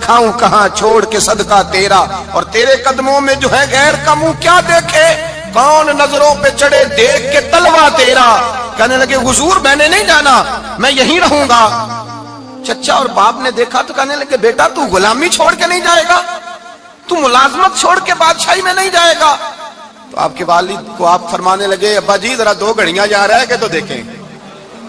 کھاؤں کہاں چھوڑ کے صدقہ تیرا، اور تیرے قدموں میں جو ہے غیر کا منہ کیا دیکھے، کون نظروں پہ چڑھے دیکھ کے تلوا تیرا۔ کہنے لگے حضور میں نے نہیں جانا، میں یہیں رہوں گا۔ چچا اور باپ نے دیکھا تو کہنے لگے بیٹا تو غلامی چھوڑ کے نہیں جائے گا، تو ملازمت چھوڑ کے بادشاہی میں نہیں جائے گا؟ تو آپ کے والد کو آپ فرمانے لگے ابا جی ذرا 2 گھڑیاں یہاں رہ کے تو دیکھیں،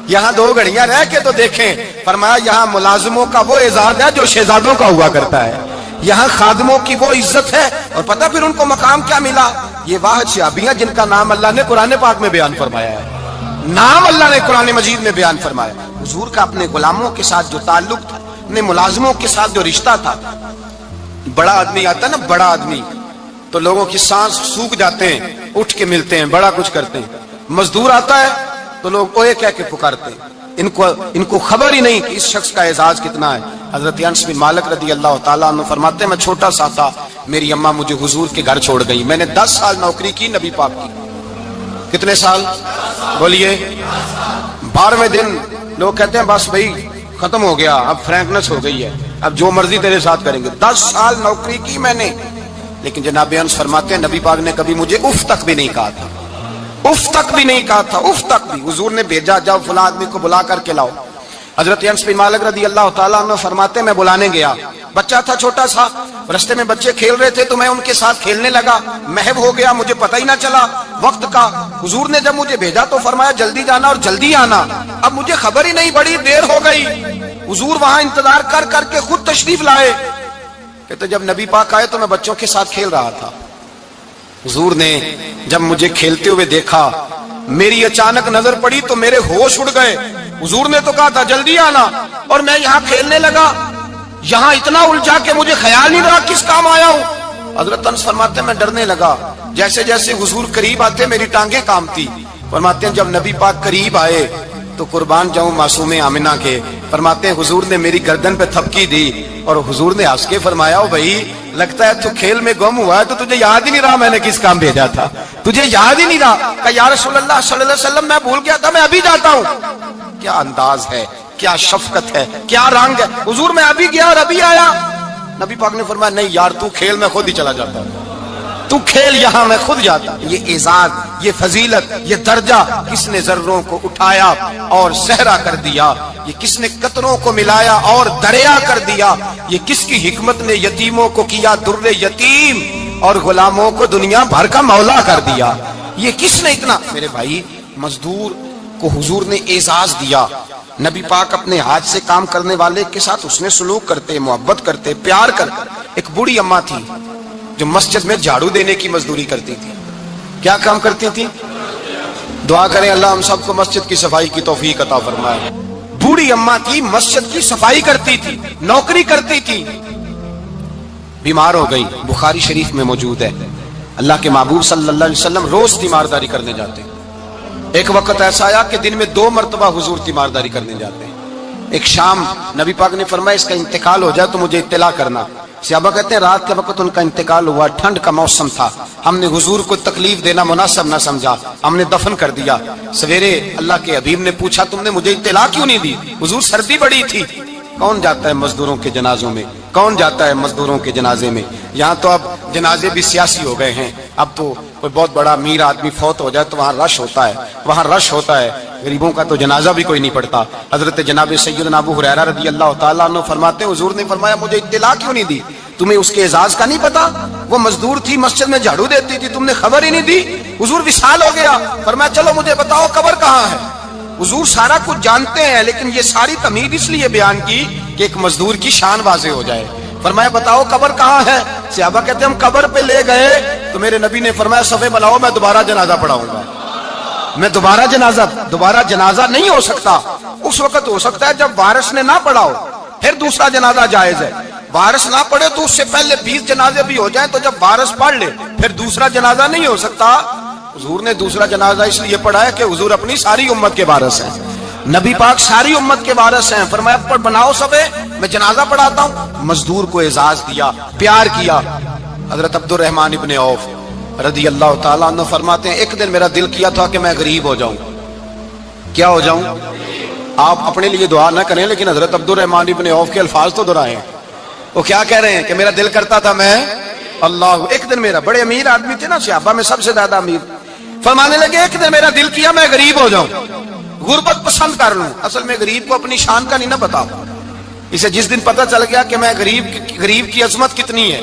یہاں 2 گھڑیاں رہ کے تو دیکھیں۔ فرمایا یہاں ملازموں کا وہ اعزاز ہے جو شہزادوں کا ہوا کرتا ہے، یہاں خادموں کی وہ عزت ہے، اور پتہ پھر ان کو مقام کیا ملا؟ یہ واحد شعبیاں جن کا نام اللہ نے قرآن پاک میں بیان فرمایا ہے، نام اللہ نے قرآن مجید میں بیان فرمایا۔ حضور کا اپنے غلاموں کے ساتھ جو تعلق تھا، اپنے ملازموں کے ساتھ جو رشتہ تھا، بڑا آدمی آتا ہے نا، بڑا آدمی تو لوگوں کی سانس سوکھ جاتے ہیں، اٹھ کے ملتے ہیں، بڑا کچھ کرتے ہیں۔ مزدور آتا ہے تو لوگ اوئے کہہ کے پکارتے ہیں، ان کو خبر ہی نہیں کہ اس شخص کا اعزاز کتنا ہے۔ حضرت انس بن مالک رضی اللہ تعالیٰ عنہ فرماتے ہیں میں چھوٹا سا تھا، میری اماں مجھے حضور کے گھر چھوڑ گئی، میں نے 10 سال نوکری کی نبی پاک کی۔ کتنے سال بولیے؟ 12ویں دن لوگ کہتے ہیں بس بھائی ختم ہو گیا، اب فرینکنس ہو گئی ہے، اب جو مرضی تیرے ساتھ کریں گے۔ 10 سال نوکری کی میں نے، لیکن جناب انس فرماتے ہیں نبی پاک نے کبھی مجھے اف تک بھی نہیں کہا تھا، اف تک بھی نہیں کہا تھا، اف تک بھی۔ حضور نے بھیجا جاؤ فلاں آدمی کو بلا کر کے لاؤ۔ حضرت انس بن مالک رضی اللہ تعالیٰ عنہ فرماتے ہیں میں بلانے گیا، بچہ تھا چھوٹا سا، رستے میں بچے کھیل رہے تھے تو میں ان کے ساتھ کھیلنے لگا، محو ہو گیا، مجھے پتہ ہی نہ چلا وقت کا۔ حضور نے جب مجھے بھیجا تو فرمایا جلدی جانا اور جلدی آنا، اب مجھے خبر ہی نہیں، بڑی دیر ہو گئی۔ حضور وہاں انتظار کر کر کے خود تشریف لائے، کہتے جب نبی پاک آئے تو میں بچوں کے ساتھ کھیل رہا تھا، حضور نے جب مجھے کھیلتے ہوئے دیکھا، میری اچانک نظر پڑی تو میرے ہوش اڑ گئے۔ حضور نے تو کہا تھا جلدی آنا، اور میں یہاں کھیلنے لگا، یہاں اتنا الجھا کہ مجھے خیال نہیں رہا کس کام آیا ہوں۔ حضرت انس فرماتے ہیں میں ڈرنے لگا، جیسے جیسے حضور قریب آتے میری ٹانگیں کانپتی۔ فرماتے ہیں جب نبی پاک قریب آئے تو قربان جاؤں معصوم آمنہ کے، فرماتے ہیں حضور نے میری گردن پہ تھپکی دی، اور حضور نے ہنس کے فرمایا او بھائی لگتا ہے تو کھیل میں گم ہوا ہے تو تجھے یاد ہی نہیں رہا میں نے کس کام بھیجا تھا، تجھے یاد ہی نہیں رہا۔ کہ یا رسول اللہ صلی اللہ علیہ وسلم میں بھول گیا تھا، میں ابھی جاتا ہوں۔ کیا انداز ہے، کیا شفقت ہے، کیا رنگ ہے۔ حضور میں ابھی گیا اور ابھی آیا۔ نبی پاک نے فرمایا نہیں یار تو کھیل میں خود ہی چلا جاتا، تو کھیل یہاں میں خود جاتا۔ یہ اعزاز، یہ فضیلت، یہ درجہ کس نے ذروں کو اٹھایا اور صحرا کر دیا، یہ کس نے قطروں کو ملایا اور دریا کر دیا، یہ کس کی حکمت نے یتیموں کو کیا در یتیم اور غلاموں کو دنیا بھر کا مولا کر دیا، یہ کس نے اتنا۔ میرے بھائی مزدور کو حضور نے اعزاز دیا، نبی پاک اپنے ہاتھ سے کام کرنے والے کے ساتھ اس نے سلوک کرتے، محبت کرتے، پیار کرتے۔ ایک بوڑھی اماں تھی جو مسجد میں جھاڑو دینے کی مزدوری کرتی تھی۔ کیا کام کرتی تھی؟ دعا کریں اللہ ہم سب کو مسجد کی صفائی کی توفیق عطا فرمائے۔ بوڑھی اماں تھی، مسجد کی صفائی کرتی تھی، نوکری کرتی تھی، بیمار ہو گئی، بخاری شریف میں موجود ہے۔ اللہ کے محبوب صلی اللہ علیہ وسلم روز تیمارداری کرنے جاتے ہیں۔ ایک وقت ایسا آیا کہ دن میں 2 مرتبہ حضور تیمارداری کرنے جاتے ہیں۔ ایک شام نبی پاک نے فرمایا اس کا انتقال ہو جائے تو مجھے اطلاع کرنا۔ صحابہ کہتے ہیں رات کے وقت ان کا انتقال ہوا، ٹھنڈ کا موسم تھا، ہم نے حضور کو تکلیف دینا مناسب نہ سمجھا، ہم نے دفن کر دیا۔ سویرے اللہ کے حبیب نے پوچھا تم نے مجھے اطلاع کیوں نہیں دی؟ حضور سردی بڑی تھی۔ کون جاتا ہے مزدوروں کے جنازوں میں؟ کون جاتا ہے مزدوروں کے جنازے میں؟ یہاں تو اب جنازے بھی سیاسی ہو گئے ہیں، اب تو کوئی بہت بڑا امیر آدمی فوت ہو جائے تو وہاں رش ہوتا ہے، وہاں رش ہوتا ہے، غریبوں کا تو جنازہ بھی کوئی نہیں پڑتا۔ حضرت جناب سیدنا ابو ہریرہ رضی اللہ تعالیٰ عنہ فرماتے ہیں حضور نے فرمایا مجھے اطلاع کیوں نہیں دی؟ تمہیں اس کے اعزاز کا نہیں پتا؟ وہ مزدور تھی، مسجد میں جھاڑو دیتی تھی، تم نے خبر ہی نہیں دی؟ حضور وصال ہو گیا، فرمایا چلو مجھے بتاؤ قبر کہاں ہے۔ حضور سارا کچھ جانتے ہیں لیکن یہ ساری تمہید اس لیے بیان کی کہ ایک مزدور کی شان واضح ہو جائے۔ فرمایا بتاؤ قبر کہاں ہے؟ صحابہ کہتے ہیں ہم قبر پہ لے گئے تو میرے نبی نے فرمایا صفے بلاؤ میں دوبارہ جنازہ پڑھاؤں گا۔ میں دوبارہ جنازہ نہیں ہو سکتا، اس وقت ہو سکتا ہے جب وارث نے نہ پڑھاؤ، پھر دوسرا جنازہ جائز ہے۔ وارث نہ پڑھے تو اس سے پہلے 20 جنازے بھی ہو جائیں تو جب وارث پڑھ لے پھر دوسرا جنازہ نہیں ہو سکتا۔ حضور نے دوسرا جنازہ اس لیے پڑھا ہے کہ حضور اپنی ساری امت کے وارث ہیں، نبی پاک ساری امت کے وارث ہیں۔ فرمایا پر بناؤ صفے میں جنازہ پڑھاتا ہوں۔ مزدور کو اعزاز دیا، پیار کیا۔ حضرت عبد الرحمن ابن عوف رضی اللہ تعالیٰ عنہ فرماتے ہیں ایک دن میرا دل کیا تھا کہ میں غریب ہو جاؤں۔ کیا ہو جاؤں؟ آپ اپنے لیے دعا نہ کریں لیکن حضرت عبد الرحمن ابن عوف کے الفاظ تو دہرائیں۔ وہ کیا کہہ رہے ہیں کہ میرا دل کرتا تھا میں اللہ. ایک دن میرا، بڑے امیر آدمی تھے نا صحابہ میں سب سے زیادہ امیر، فرمانے لگے ایک دن میرا دل کیا میں غریب ہو جاؤں، غربت پسند کر لوں. اصل میں غریب کو اپنی شان کا نہیں نہ پتا، اسے جس دن پتا چل گیا کہ میں غریب کی عظمت کتنی ہے،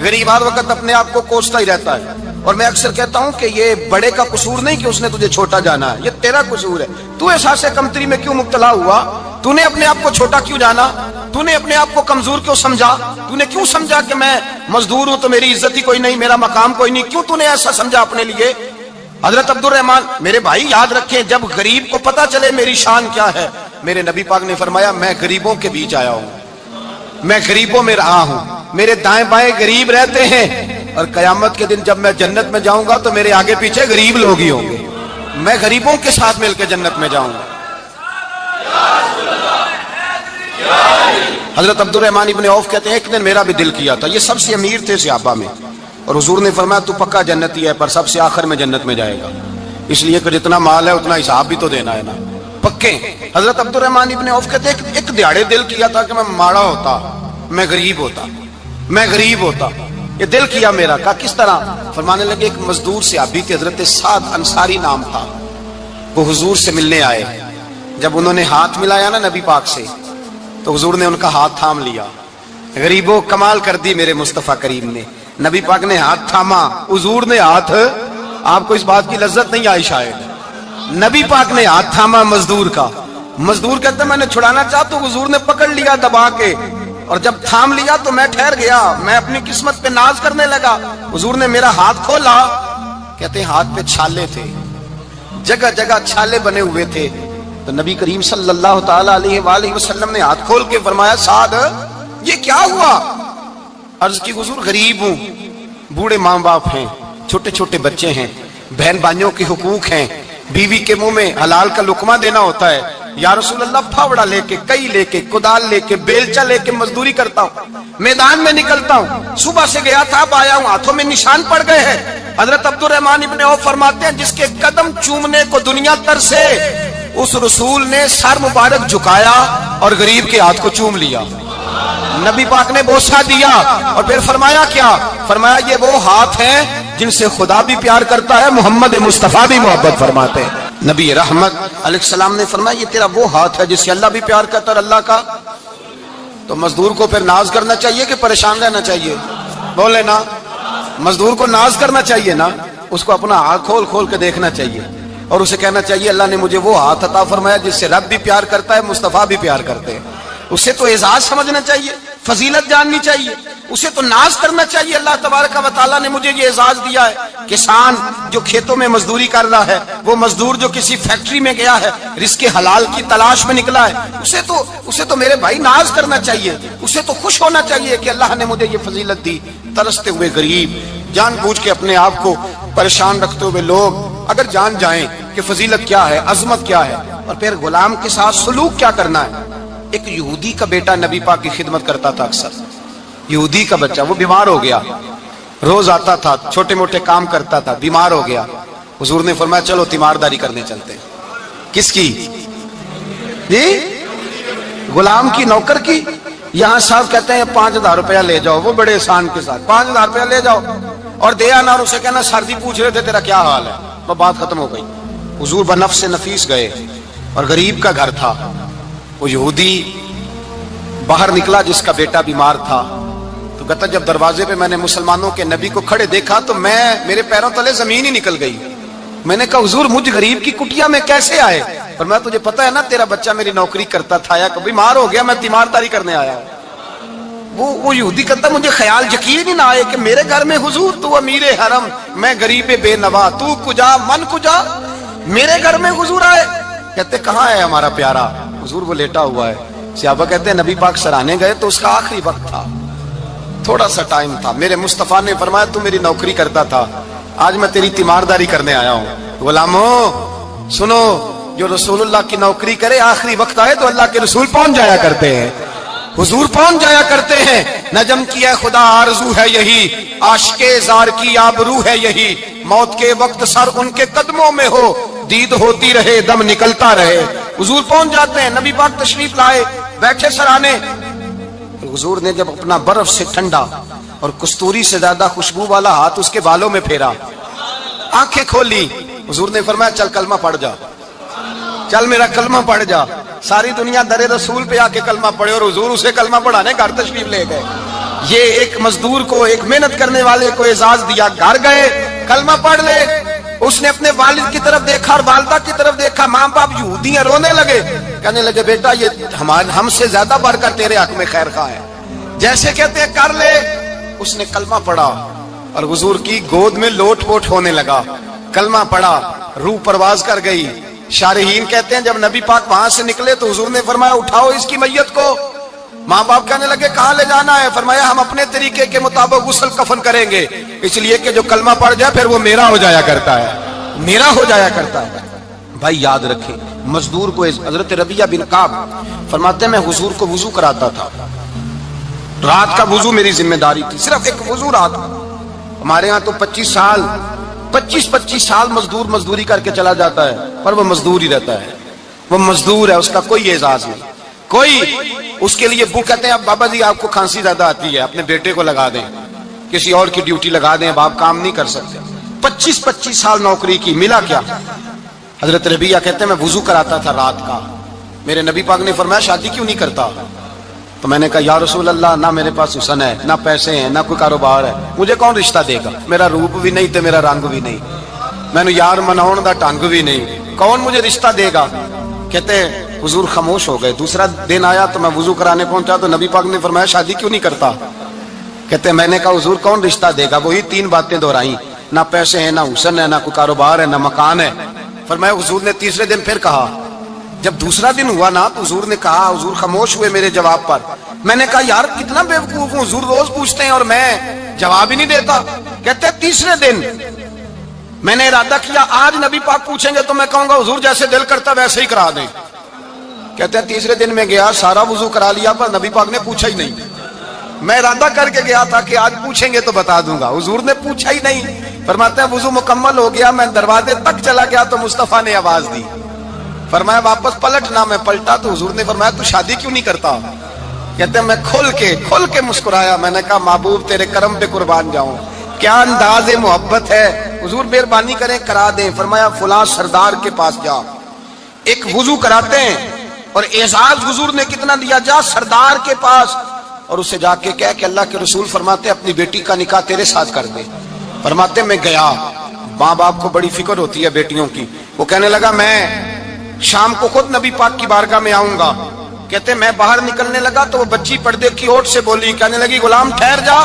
غریب ہر وقت اپنے آپ کو کوستا ہی رہتا ہے. اور میں اکثر کہتا ہوں کہ یہ بڑے کا قصور نہیں کہ اس نے تجھے چھوٹا جانا ہے، یہ تیرا قصور ہے. تو احساس کمتری میں کیوں مبتلا ہوا؟ تو نے اپنے آپ کو چھوٹا کیوں جانا؟ تو نے اپنے آپ کو کمزور کیوں سمجھا؟ تو نے کیوں سمجھا کہ میں مزدور ہوں تو میری عزت ہی کوئی نہیں، میرا مقام کوئی نہیں؟ کیوں تو نے ایسا سمجھا اپنے لیے؟ حضرت عبد الرحمن میرے بھائی یاد رکھیں، جب غریب کو پتا چلے میری شان کیا ہے، میرے نبی پاک نے فرمایا میں غریبوں کے بیچ آیا ہوں، میں غریبوں میں رہا ہوں، میرے دائیں بائیں غریب رہتے ہیں، اور قیامت کے دن جب میں جنت میں جاؤں گا تو میرے آگے پیچھے غریب لوگ ہی ہوں گے، میں غریبوں کے ساتھ مل کے جنت میں جاؤں گا. حضرت عبد الرحمن ابن عوف کہتے ہیں ایک دن میرا بھی دل کیا تھا، یہ سب سے امیر تھے صحابہ میں، اور حضور نے فرمایا تو پکا جنتی ہے پر سب سے آخر میں جنت میں جائے گا، اس لیے کہ جتنا مال ہے اتنا حساب بھی تو دینا ہے نا، پکے. حضرت عبد الرحمن ابن عوف کہتے ہیں ایک دیہڑے دل کیا تھا کہ میں ماڑا ہوتا، میں غریب ہوتا، میں غریب ہوتا، یہ دل کیا میرا. کہا کس طرح؟ فرمانے لگے ایک مزدور صحابی تھے حضرت سعد انصاری نام تھا، وہ حضور سے ملنے آئے، جب انہوں نے ہاتھ ملایا نا نبی پاک سے تو حضور نے ان کا ہاتھ تھام لیا. غریبوں کمال کر دی میرے مصطفیٰ کریم نے، نبی پاک نے ہاتھ تھاما، حضور نے ہاتھ، آپ کو اس بات کی لذت نہیں آئی شاید، نبی پاک نے ہاتھ تھاما مزدور کا. مزدور کہتا میں نے چھڑانا چاہا تو حضور نے پکڑ لیا دبا کے، اور جب تھام لیا تو میں ٹھہر گیا، میں اپنی قسمت پہ ناز کرنے لگا. حضور نے میرا ہاتھ کھولا، کہتے ہیں ہاتھ پہ چھالے تھے، جگہ جگہ چھالے بنے ہوئے تھے. تو نبی کریم صلی اللہ تعالی علیہ وآلہ وسلم نے ہاتھ کھول کے فرمایا سعد یہ کیا ہوا؟ عرض کی حضور غریب ہوں، بوڑھے ماں باپ ہیں، چھوٹے چھوٹے بچے ہیں، بہن بھائیوں کے حقوق ہیں، بیوی کے منہ میں حلال کا لقمہ دینا ہوتا ہے. یا رسول اللہ پھاوڑا لے کے، کئی لے کے، کدال لے کے، بیلچا لے کے مزدوری کرتا ہوں، میدان میں نکلتا ہوں، صبح سے گیا تھا اب آیا ہوں، ہاتھوں میں نشان پڑ گئے ہیں. حضرت عبد الرحمن ابن عوف فرماتے ہیں جس کے قدم چومنے کو دنیا ترسے، اس رسول نے سر مبارک جھکایا اور غریب کے ہاتھ کو چوم لیا. نبی پاک نے بوسہ دیا اور پھر فرمایا کیا؟ فرمایا یہ وہ ہاتھ ہیں جن سے خدا بھی پیار کرتا ہے، محمد مصطفیٰ بھی محبت فرماتے ہیں. نبی رحمت علیہ السلام نے فرمایا یہ تیرا وہ ہاتھ ہے جس سے اللہ بھی پیار کرتا ہے اور اللہ کا. تو مزدور کو پھر ناز کرنا چاہیے کہ پریشان رہنا چاہیے؟ بولے نا، مزدور کو ناز کرنا چاہیے نا، اس کو اپنا ہاتھ کھول کھول کے دیکھنا چاہیے اور اسے کہنا چاہیے اللہ نے مجھے وہ ہاتھ عطا فرمایا جس سے رب بھی پیار کرتا ہے، مصطفیٰ بھی پیار کرتے ہیں. اسے تو اعزاز سمجھنا چاہیے، فضیلت جاننی چاہیے، اسے تو ناز کرنا چاہیے اللہ تبارک و تعالیٰ نے مجھے یہ اعزاز دیا ہے. کسان جو کھیتوں میں مزدوری کر رہا ہے، وہ مزدور جو کسی فیکٹری میں گیا ہے، رزق حلال کی تلاش میں نکلا ہے، اسے تو میرے بھائی ناز کرنا چاہیے، اسے تو خوش ہونا چاہیے کہ اللہ نے مجھے یہ فضیلت دی. ترستے ہوئے غریب، جان بوجھ کے اپنے آپ کو پریشان رکھتے ہوئے لوگ اگر جان جائیں کہ فضیلت کیا ہے، عظمت کیا ہے، اور پھر غلام کے ساتھ سلوک کیا کرنا ہے. ایک یہودی کا بیٹا نبی پاک کی خدمت کرتا تھا اکثر، یہودی کا بچہ، وہ بیمار ہو گیا، روز آتا تھا، چھوٹے موٹے کام کرتا تھا، بیمار ہو گیا. حضور نے فرمایا چلو تیمارداری کرنے چلتے ہیں. کس کی؟ جی غلام کی، نوکر کی. یہاں صاحب کہتے ہیں 5000 روپیہ لے جاؤ، وہ بڑے احسان کے ساتھ 5000 روپیہ لے جاؤ اور دے آنا، اور اسے کہنا سردی پوچھ رہے تھے تیرا کیا حال ہے، وہ بات ختم ہو گئی. حضور بنفس نفیس گئے اور غریب کا گھر تھا، وہ یہودی باہر نکلا جس کا بیٹا بیمار تھا. تو کہتا جب دروازے پہ میں نے مسلمانوں کے نبی کو کھڑے دیکھا تو میرے پیروں تلے زمین ہی نکل گئی. میں نے کہا حضور مجھ غریب کی کٹیا میں کیسے آئے؟ پر میں تجھے پتا ہے نا تیرا بچہ میری نوکری کرتا تھا یا بیمار ہو گیا، میں تیمارداری کرنے آیا. وہ یہودی کہتا مجھے خیال یقین ہی نہ آئے کہ میرے گھر میں حضور تو امیر حرم، میں غریب بے نوا، تو کجا من کجا، میرے گھر میں حضور آئے. کہتے کہاں ہے ہمارا پیارا؟ حضور وہ لیٹا ہوا ہے. صحابہ کہتے ہیں نبی پاک سرانے گئے تو اس کا آخری وقت تھا، تھوڑا سا ٹائم تھا. میرے مصطفیٰ نے فرمایا تو میری نوکری کرتا تھا، آج میں تیری تیمارداری کرنے آیا ہوں. غلاموں سنو، جو رسول اللہ کی نوکری کرے آخری وقت آئے تو اللہ کے رسول پہنچ جایا کرتے ہیں، حضور پہنچ جایا کرتے ہیں. نجم کی ہے خدا آرزو ہے یہی، عاشق زار کی آبرو ہے یہی، موت کے وقت سر ان کے قدموں میں ہو، دید ہوتی رہے دم نکلتا رہے. حضور پہنچ جاتے ہیں. نبی پاک تشریف لائے، بیٹھے سرانے. کہ حضور نے جب اپنا برف سے ٹھنڈا اور کستوری سے زیادہ خوشبو والا ہاتھ اس کے بالوں میں پھیرا، آنکھیں کھولی، حضور نے فرمایا چل کلمہ پڑھ جا، چل میرا کلمہ پڑھ جا۔ ساری دنیا در رسول پہ آ کے کلمہ پڑھے اور حضور اسے کلمہ پڑھانے گھر تشریف لے گئے۔ یہ ایک مزدور کو، ایک محنت کرنے والے کو اعزاز دیا، گھر گئے کلمہ پڑھ لے۔ اس نے اپنے والد کی طرف دیکھا اور والدہ کی طرف دیکھا، ماں باپ یہودی ہیں، رونے لگے، کہنے لگے بیٹا یہ ہم سے زیادہ بڑھ کر تیرے حق میں خیر خواہ ہے، جیسے کہتے ہیں کر لے۔ اس نے کلمہ پڑھا اور حضور کی گود میں لوٹ پوٹ ہونے لگا، کلمہ پڑھا، روح پرواز کر گئی۔ شارحین کہتے ہیں جب نبی پاک وہاں سے نکلے تو حضور نے فرمایا اٹھاؤ اس کی میت کو۔ ماں باپ کہنے لگے کہاں لے جانا ہے؟ فرمایا ہم اپنے طریقے کے مطابق غسل کفن کریں گے، اس لیے کہ جو کلمہ پڑھ جائے پھر وہ میرا ہو جایا کرتا ہے، میرا ہو جایا کرتا ہے۔ بھائی یاد رکھیں، مزدور کو حضرت ربیعہ بن کعب فرماتے ہیں میں حضور کو وضو کراتا تھا، رات کا وضو میری ذمہ داری تھی، صرف ایک وضو رات کا۔ ہمارے ہاں تو 25 سال مزدور مزدوری کر کے چلا جاتا ہے، پر وہ مزدور ہی رہتا ہے، وہ مزدور ہے، اس کا کوئی اعزاز نہیں، کوئی اس کے لیے وہ کہتے ہیں اب بابا جی آپ کو کھانسی زیادہ آتی ہے، اپنے بیٹے کو لگا دیں، کسی اور کی ڈیوٹی لگا دیں، اب آپ کام نہیں کر سکتے۔ 25 سال نوکری کی، ملا کیا؟ حضرت ربیعہ کہتے ہیں میں وضو کراتا تھا رات کا، میرے نبی پاک نے فرمایا شادی کیوں نہیں کرتا؟ تو میں نے کہا یا رسول اللہ نہ میرے پاس حسن ہے، نہ پیسے ہیں، نہ کوئی کاروبار ہے، مجھے کون رشتہ دے گا؟ میرا روپ بھی نہیں تے میرا رنگ بھی نہیں، میں نے یار مناؤن دا ٹنگ بھی نہیں، کون مجھے رشتہ دے گا؟ کہتے ہیں حضور خاموش ہو گئے۔ دوسرا دن آیا تو میں وضو کرانے پہنچا تو نبی پاک نے فرمایا شادی کیوں نہیں کرتا؟ کہتے ہیں میں نے کہا حضور کون رشتہ دے گا؟ وہی 3 باتیں دہرائیں، نہ پیسے ہیں، نہ حسن ہے، نہ کوئی کاروبار ہے، نہ مکان ہے۔ فرمایا حضور نے تیسرے دن پھر کہا، جب دوسرا دن ہوا نا تو حضور نے کہا، حضور خاموش ہوئے میرے جواب پر۔ میں نے کہا یار کتنا بیوقوف ہوں، حضور روز پوچھتے ہیں اور میں جواب ہی نہیں دیتا۔ کہتے ہیں تیسرے دن میں نے ارادہ کیا آج نبی پاک پوچھیں گے تو میں کہوں گا حضور جیسے دل کرتا ویسے ہی کرا دیں۔ کہتے ہیں تیسرے دن میں گیا، سارا وضو کرا لیا پر نبی پاک نے پوچھا ہی نہیں۔ میں ارادہ کر کے گیا تھا کہ آج پوچھیں گے تو بتا دوں گا، حضور نے پوچھا ہی نہیں۔ فرماتے ہیں وضو مکمل ہو گیا، میں دروازے تک چلا گیا تو مصطفیٰ نے آواز دی، فرمایا واپس پلٹنا۔ میں پلٹا تو حضور نے فرمایا تو شادی کیوں نہیں کرتا؟ کہتے ہیں میں کھل کے مسکرایا، میں نے کہا محبوب تیرے کرم پہ قربان جاؤں، کیا انداز محبت ہے، حضور مہربانی کریں کرا دیں۔ فرمایا فلاں سردار کے پاس جا، ایک وضو کراتے ہیں اور اعزاز حضور نے کتنا دیا، جا سردار کے پاس اور اسے جا کے کہہ کہ اللہ کے رسول فرماتے اپنی بیٹی کا نکاح تیرے ساتھ کر دے۔ فرماتے میں گیا، ماں باپ کو بڑی فکر ہوتی ہے بیٹیوں کی، وہ کہنے لگا میں شام کو خود نبی پاک کی بارگاہ میں آؤں گا۔ کہتے میں باہر نکلنے لگا تو وہ بچی پردے کی اوٹ سے بولی، کہنے لگی غلام ٹھہر جا،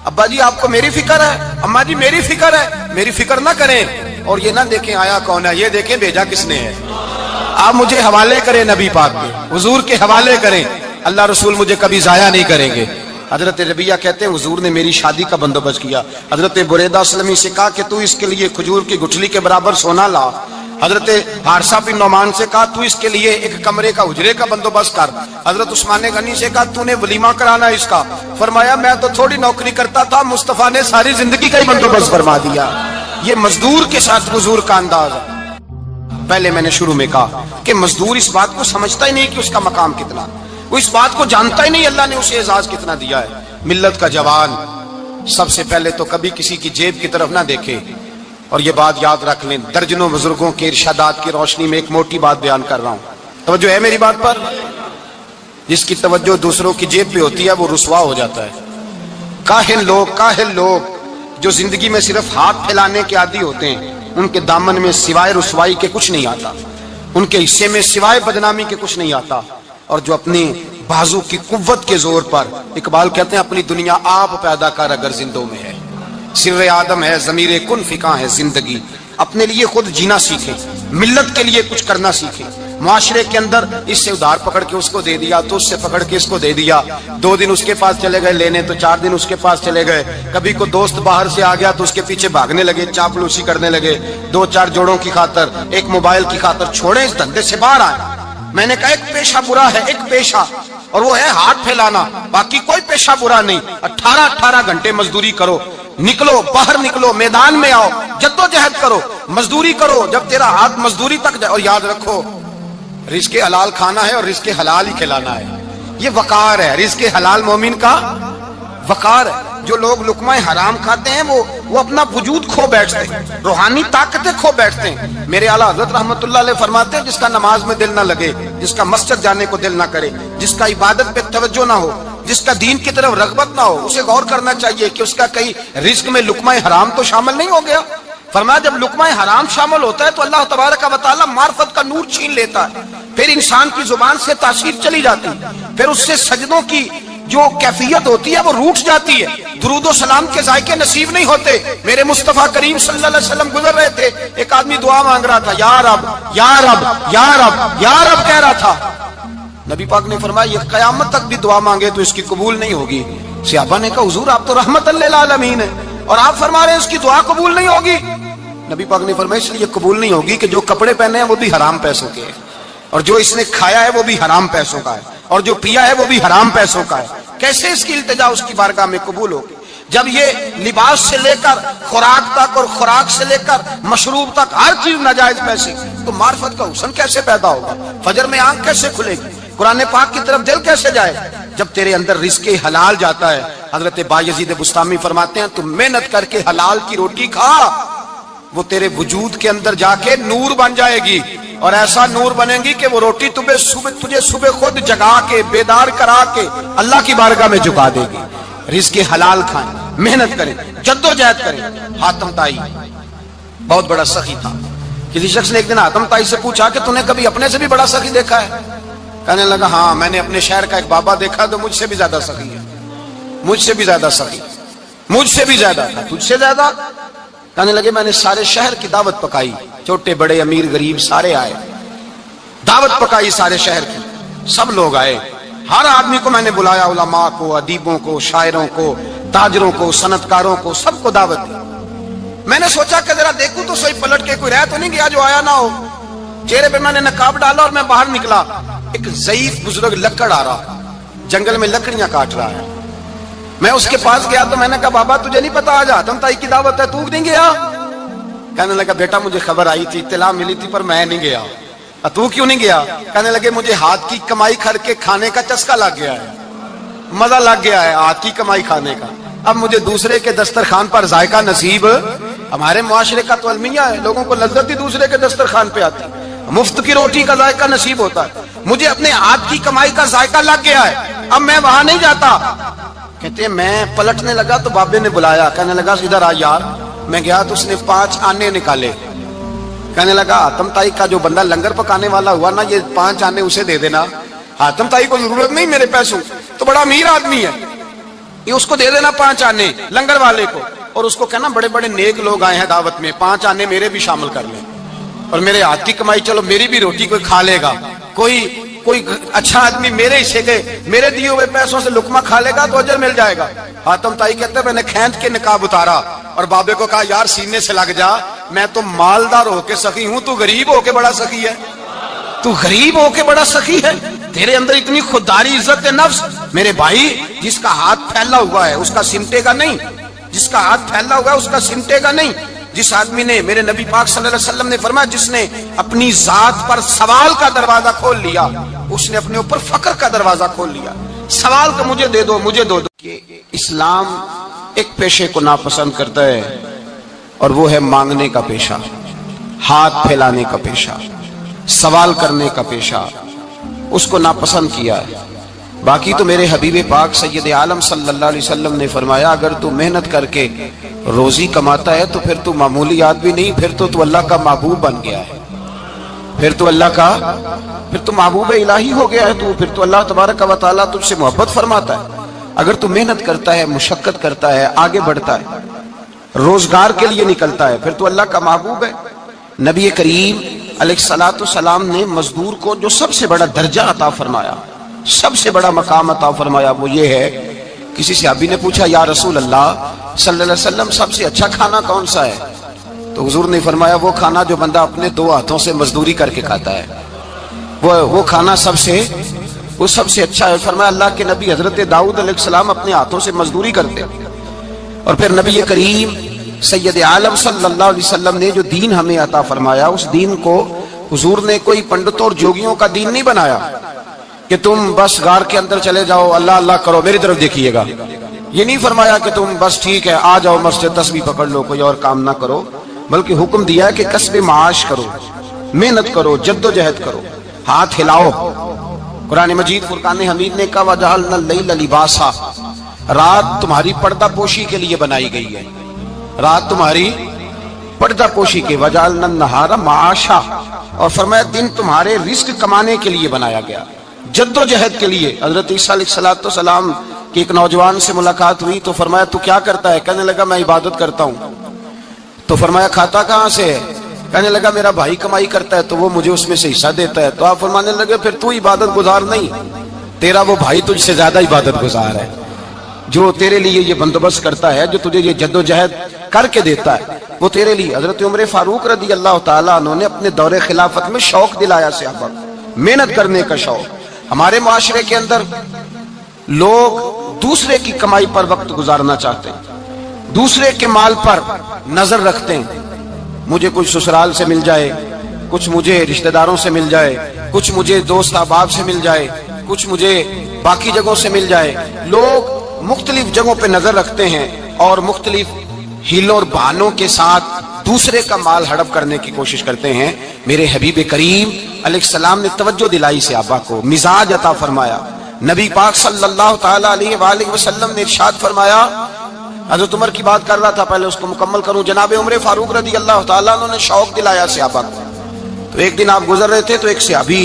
ابا جی آپ کو میری فکر ہے، اماں جی میری فکر ہے، میری فکر نہ کریں اور یہ نہ دیکھیں آیا کون ہے، یہ دیکھیں بھیجا کس نے ہے۔ آپ مجھے حوالے کریں نبی پاک کے، حضور کے حوالے کریں، اللہ رسول مجھے کبھی ضائع نہیں کریں گے۔ حضرت ربیعہ کہتے ہیں حضور نے میری شادی کا بندوبست کیا۔ حضرت بریدہ سلمی سے کہا کہ تو اس کے لیے کھجور کی گٹھلی کے برابر سونا لا۔ حضرت حارثہ بن نعمان سے کہا تو اس کے لیے ایک کمرے کا حجرے کا بندوبست کر۔ حضرت عثمان غنی سے کہا تو نے ولیمہ کرانا اس کا۔ فرمایا میں تو تھوڑی نوکری کرتا تھا، مصطفیٰ نے ساری زندگی کا ہی بندوبست فرما دیا۔ یہ مزدور کے ساتھ حضور کا انداز ہے۔ پہلے میں نے شروع میں کہا کہ مزدور اس بات کو سمجھتا ہی نہیں کہ اس کا مقام کتنا، وہ اس بات کو جانتا ہی نہیں اللہ نے اسے اعزاز کتنا دیا ہے۔ ملت کا جوان سب سے پہلے تو کبھی کسی کی جیب کی طرف نہ دیکھے، اور یہ بات یاد رکھ لیں، درجنوں بزرگوں کے ارشادات کی روشنی میں ایک موٹی بات بیان کر رہا ہوں، توجہ ہے میری بات پر؟ جس کی توجہ دوسروں کی جیب پہ ہوتی ہے وہ رسوا ہو جاتا ہے۔ کاہل لوگ جو زندگی میں صرف ہاتھ پھیلانے کے عادی ہوتے ہیں، ان کے دامن میں سوائے رسوائی کے کچھ نہیں آتا، ان کے حصے میں سوائے بدنامی کے کچھ نہیں آتا، اور جو اپنی بازو کی قوت کے زور پر، اقبال کہتے ہیں اپنی دنیا آپ پیدا کر اگر زندوں میں ہے، سر آدم ہے ضمیر کن فکاں ہے زندگی، اپنے لیے خود جینا سیکھیں، ملت کے لیے کچھ کرنا سیکھیں۔ معاشرے کے اندر اس سے ادھار پکڑ کے اس کو دے دیا تو اس سے پکڑ کے اس کو دے دیا، 2 دن اس کے پاس چلے گئے لینے تو 4 دن اس کے پاس چلے گئے، کبھی کو دوست باہر سے آ گیا تو اس کے پیچھے بھاگنے لگے، چاپلوسی کرنے لگے، 2-4 جوڑوں کی خاطر، ایک موبائل کی خاطر، چھوڑیں اس دھندے سے باہر آئیں۔ میں نے کہا ایک پیشہ برا ہے، ایک پیشہ، اور وہ ہے ہاتھ پھیلانا، باقی کوئی پیشہ برا نہیں۔ 18 گھنٹے مزدوری کرو، نکلو باہر، نکلو میدان میں آؤ، جدوجہد کرو، مزدوری کرو جب تیرا ہاتھ مزدوری تک جائے، اور یاد رکھو رزق حلال کھانا ہے اور رزق حلال ہی کھلانا ہے۔ یہ وقار ہے، رزق حلال مومن کا وقار ہے۔ جو لوگ لقمہ حرام کھاتے ہیں وہ اپنا وجود کھو بیٹھتے ہیں، روحانی طاقتیں کھو بیٹھتے ہیں۔ میرے اعلیٰ حضرت رحمت اللہ علیہ فرماتے ہیں جس کا نماز میں دل نہ لگے، جس کا مسجد جانے کو دل نہ کرے، جس کا عبادت پہ توجہ نہ ہو، جس کا دین کی طرف رغبت نہ ہو، اسے غور کرنا چاہیے کہ اس کا کئی رزق میں لقمہ حرام تو شامل نہیں ہو گیا۔ فرمایا جب لقمہ حرام شامل ہوتا ہے تو اللہ تبارک و تعالیٰ معرفت کا نور چھین لیتا ہے، پھر انسان کی زبان سے تاثیر چلی جاتی، پھر اس سے سجدوں کی جو کیفیت ہوتی ہے وہ روٹ جاتی ہے، درود و سلام کے ذائقے نصیب نہیں ہوتے۔ میرے مصطفیٰ کریم صلی اللہ علیہ وسلم گزر رہے تھے، ایک آدمی دعا مانگ رہا تھا، یا رب یا رب یا رب یا رب کہہ رہا تھا۔ نبی پاک نے فرمایا یہ قیامت تک بھی دعا مانگے تو اس کی قبول نہیں ہوگی۔ صحابہ نے کہا حضور آپ تو رحمت للعالمین ہیں اور آپ فرما رہے ہیں اس کی دعا قبول نہیں ہوگی۔ نبی پاک نے فرمایا اس لیے قبول نہیں ہوگی کہ جو کپڑے پہنے ہیں وہ بھی حرام پیسوں کے ہیں، اور جو اس نے کھایا ہے وہ بھی حرام پیسوں کا ہے، اور جو پیا ہے وہ بھی حرام پیسوں کا ہے۔ کیسے اس کی التجا اس کی بارگاہ میں قبول ہوگی جب یہ لباس سے لے کر خوراک تک اور خوراک سے لے کر مشروب تک ہر چیز ناجائز پیسے؟ تو معرفت کا حسن کیسے پیدا ہوگا؟ فجر میں آنکھ کیسے کھلے گی؟ قرآن پاک کی طرف دل کیسے جائے جب تیرے اندر رزق حلال جاتا ہے؟ حضرت بایزید بستامی فرماتے ہیں تو محنت کر کے حلال کی روٹی کھا، وہ تیرے وجود کے اندر جا کے نور بن جائے گی، اور ایسا نور بنے گی کہ وہ روٹی تجھے صبح خود جگا کے بیدار کرا کے اللہ کی بارگاہ میں جھکا دے گی۔ رزق حلال کھائیں، محنت کریں، جدوجہد کریں۔ حاتم طائی بہت بڑا سخی تھا۔ کسی شخص نے ایک دن حاتم طائی سے پوچھا کہ تو نے کبھی اپنے سے بھی بڑا سخی دیکھا ہے؟ کہنے لگا ہاں میں نے اپنے شہر کا ایک بابا دیکھا تو مجھ سے بھی زیادہ سخی ہے، مجھ سے بھی زیادہ سخی، مجھ سے بھی زیادہ تھا، تجھ سے زیادہ؟ کہنے لگے میں نے سارے شہر کی دعوت پکائی، چھوٹے بڑے امیر غریب سارے آئے، دعوت پکائی سارے شہر کی، سب لوگ آئے، ہر آدمی کو میں نے بلایا، علماء کو، ادیبوں کو، شاعروں کو، تاجروں کو، صنعتکاروں کو، سب کو دعوت دی۔ میں نے سوچا کہ ذرا دیکھوں تو صحیح پلٹ کے کوئی رہ تو نہیں گیا جو آیا نہ ہو۔ چہرے پہ میں نے نقاب ڈالا اور میں باہر نکلا، ایک ضعیف بزرگ لکڑ آ رہا، جنگل میں لکڑیاں کاٹ رہا ہے۔ میں اس کے پاس گیا تو میں نے کہا بابا تجھے نہیں پتا آج حاتم طائی کی دعوت ہے، تو نہیں گیا؟ کہنے لگا بیٹا مجھے خبر آئی تھی، اطلاع ملی تھی، پر میں نہیں گیا۔ تو کیوں نہیں گیا؟ کہنے لگے مجھے ہاتھ کی کمائی کر کے کھانے کا چسکا لگ گیا ہے، مزہ لگ گیا ہے ہاتھ کی کمائی کھانے کا، اب مجھے دوسرے کے دسترخوان پر ذائقہ نصیب۔ ہمارے معاشرے کا تو المیہ ہے، لوگوں کو لذت ہی دوسرے کے دسترخوان پہ آتی، مفت کی روٹی کا ذائقہ نصیب ہوتا ہے، مجھے اپنے ہاتھ کی کمائی کا ذائقہ لگ گیا ہے، اب میں وہاں نہیں جاتا۔ کہتے ہیں میں پلٹنے لگا تو بابے نے بلایا، کہنے لگا ادھر آ یار۔ میں گیا تو اس نے 5 آنے نکالے، کہنے لگا حاتم طائی کا جو بندہ لنگر پکانے والا ہوا نا، یہ 5 آنے اسے دے دینا، حاتم طائی کو ضرورت نہیں میرے پیسوں، تو بڑا امیر آدمی ہے، یہ اس کو دے دینا 5 آنے لنگر والے کو، اور اس کو کہنا بڑے بڑے نیک لوگ آئے ہیں دعوت میں، 5 آنے میرے بھی شامل کر لیں، اور میرے ہاتھ کی کمائی چلو میری بھی روٹی کوئی کھا لے گا، کوئی اچھا آدمی میرے حصے کے میرے دیے ہوئے پیسوں سے لقمہ کھا لے گا تو اجر مل جائے گا۔ حاتم طائی کہتے ہیں میں نے کھینچ کے نقاب اتارا اور بابے کو کہا یار سینے سے لگ جا، میں تو مالدار ہو کے سخی ہوں، تو غریب ہو کے بڑا سخی ہے، تو غریب ہو کے بڑا سخی ہے، تیرے اندر اتنی خودداری عزت نفس۔ میرے بھائی جس کا ہاتھ پھیلا ہوا ہے اس کا سمٹے گا نہیں، جس کا ہاتھ پھیلا ہوا ہے اس کا سمٹے گا نہیں۔ جس آدمی نے، میرے نبی پاک صلی اللہ علیہ وسلم نے فرمایا جس نے اپنی ذات پر سوال کا دروازہ کھول لیا اس نے اپنے اوپر فقر کا دروازہ کھول لیا، سوال کا مجھے دے دو مجھے دو۔ اسلام ایک پیشے کو ناپسند کرتا ہے اور وہ ہے مانگنے کا پیشہ، ہاتھ پھیلانے کا پیشہ، سوال کرنے کا پیشہ، اس کو ناپسند کیا ہے۔ باقی تو میرے حبیب پاک سید عالم صلی اللہ علیہ وسلم نے فرمایا اگر تو محنت کر کے روزی کماتا ہے تو پھر تو معمولی آدمی نہیں، پھر تو اللہ کا محبوب بن گیا ہے، پھر تو محبوب الہی ہو گیا ہے، پھر تو اللہ تبارک و تعالیٰ تجھ سے محبت فرماتا ہے۔ اگر تو محنت کرتا ہے، مشقت کرتا ہے، آگے بڑھتا ہے، روزگار کے لیے نکلتا ہے، پھر تو اللہ کا محبوب ہے۔ نبی کریم علیہ الصلوۃ والسلام نے مزدور کو جو سب سے بڑا درجہ عطا فرمایا، سب سے بڑا مقام عطا فرمایا وہ یہ ہے، کسی صحابی نے پوچھا یا رسول اللہ صلی اللہ علیہ وسلم سب سے اچھا کھانا کون سا ہے؟ تو حضور نے فرمایا وہ کھانا جو بندہ اپنے 2 ہاتھوں سے مزدوری کر کے کھاتا ہے، وہ کھانا سب سے اچھا ہے۔ فرمایا اللہ کے نبی حضرت داؤد علیہ السلام اپنے ہاتھوں سے مزدوری کرتے، اور پھر نبی کریم سید عالم صلی اللہ علیہ وسلم نے جو دین ہمیں عطا فرمایا اس دین کو حضور نے کوئی پنڈتوں اور جوگیوں کا دین نہیں بنایا، کہ تم بس غار کے اندر چلے جاؤ اللہ اللہ کرو میری طرف دیکھیے گا. یہ نہیں فرمایا کہ تم بس ٹھیک ہے آ جاؤ مسجد تسبیح پکڑ لو کوئی اور کام نہ کرو، بلکہ حکم دیا ہے کہ کسب معاش کرو، محنت کرو، جد و جہد کرو، ہاتھ ہلاؤ. قرآن مجید فرقان حمید نے کہا وَجَعَلْنَا اللَّيْلَ لِبَاسًا، رات تمہاری پردہ پوشی کے لیے بنائی گئی ہے، رات تمہاری پردہ پوشی کے. وَجَعَلْنَا النَّهَارَ مَعَاشًا، اور فرمایا دن تمہارے رزق کمانے کے لیے بنایا گیا، جد و جہد کے لیے. حضرت عیسیٰ علیہ السلام کی ایک نوجوان سے ملاقات ہوئی تو فرمایا تو کیا کرتا ہے؟ کہنے لگا میں عبادت کرتا ہوں. تو فرمایا کھاتا کہاں سے ہے؟ کہنے لگا میرا بھائی کمائی کرتا ہے تو وہ مجھے اس میں سے حصہ دیتا ہے. تو آپ فرمانے لگے پھر تو عبادت گزار نہیں، تیرا وہ بھائی تجھ سے زیادہ عبادت گزار ہے، جو تیرے لیے یہ بندوبست کرتا ہے، جو تجھے یہ جد و جہد کر کے دیتا ہے وہ تیرے لیے. حضرت عمر فاروق رضی اللہ تعالیٰ عنہ نے اپنے دور خلافت میں شوق دلایا صحابہ کو، محنت کرنے کا شوق. ہمارے معاشرے کے اندر لوگ دوسرے کی کمائی پر وقت گزارنا چاہتے ہیں، دوسرے کے مال پر نظر رکھتے ہیں. مجھے کچھ سسرال سے مل جائے، کچھ مجھے رشتہ داروں سے مل جائے، کچھ مجھے دوست احباب سے مل جائے، کچھ مجھے باقی جگہوں سے مل جائے. لوگ مختلف جگہوں پہ نظر رکھتے ہیں اور مختلف ہیلوں اور بہانوں کے ساتھ دوسرے کا مال ہڑپ کرنے کی کوشش کرتے ہیں. میرے حبیب کریم علیہ السلام نے توجہ دلائی صحابہ کو، مزاج عطا فرمایا. نبی پاک صلی اللہ تعالیٰ علیہ وآلہ وسلم نے ارشاد فرمایا، حضرت عمر کی بات کر رہا تھا پہلے اس کو مکمل کروں، جناب عمر فاروق رضی اللہ تعالیٰ عنہ نے شوق دلایا صحابہ کو. تو ایک دن آپ گزر رہے تھے تو ایک صحابی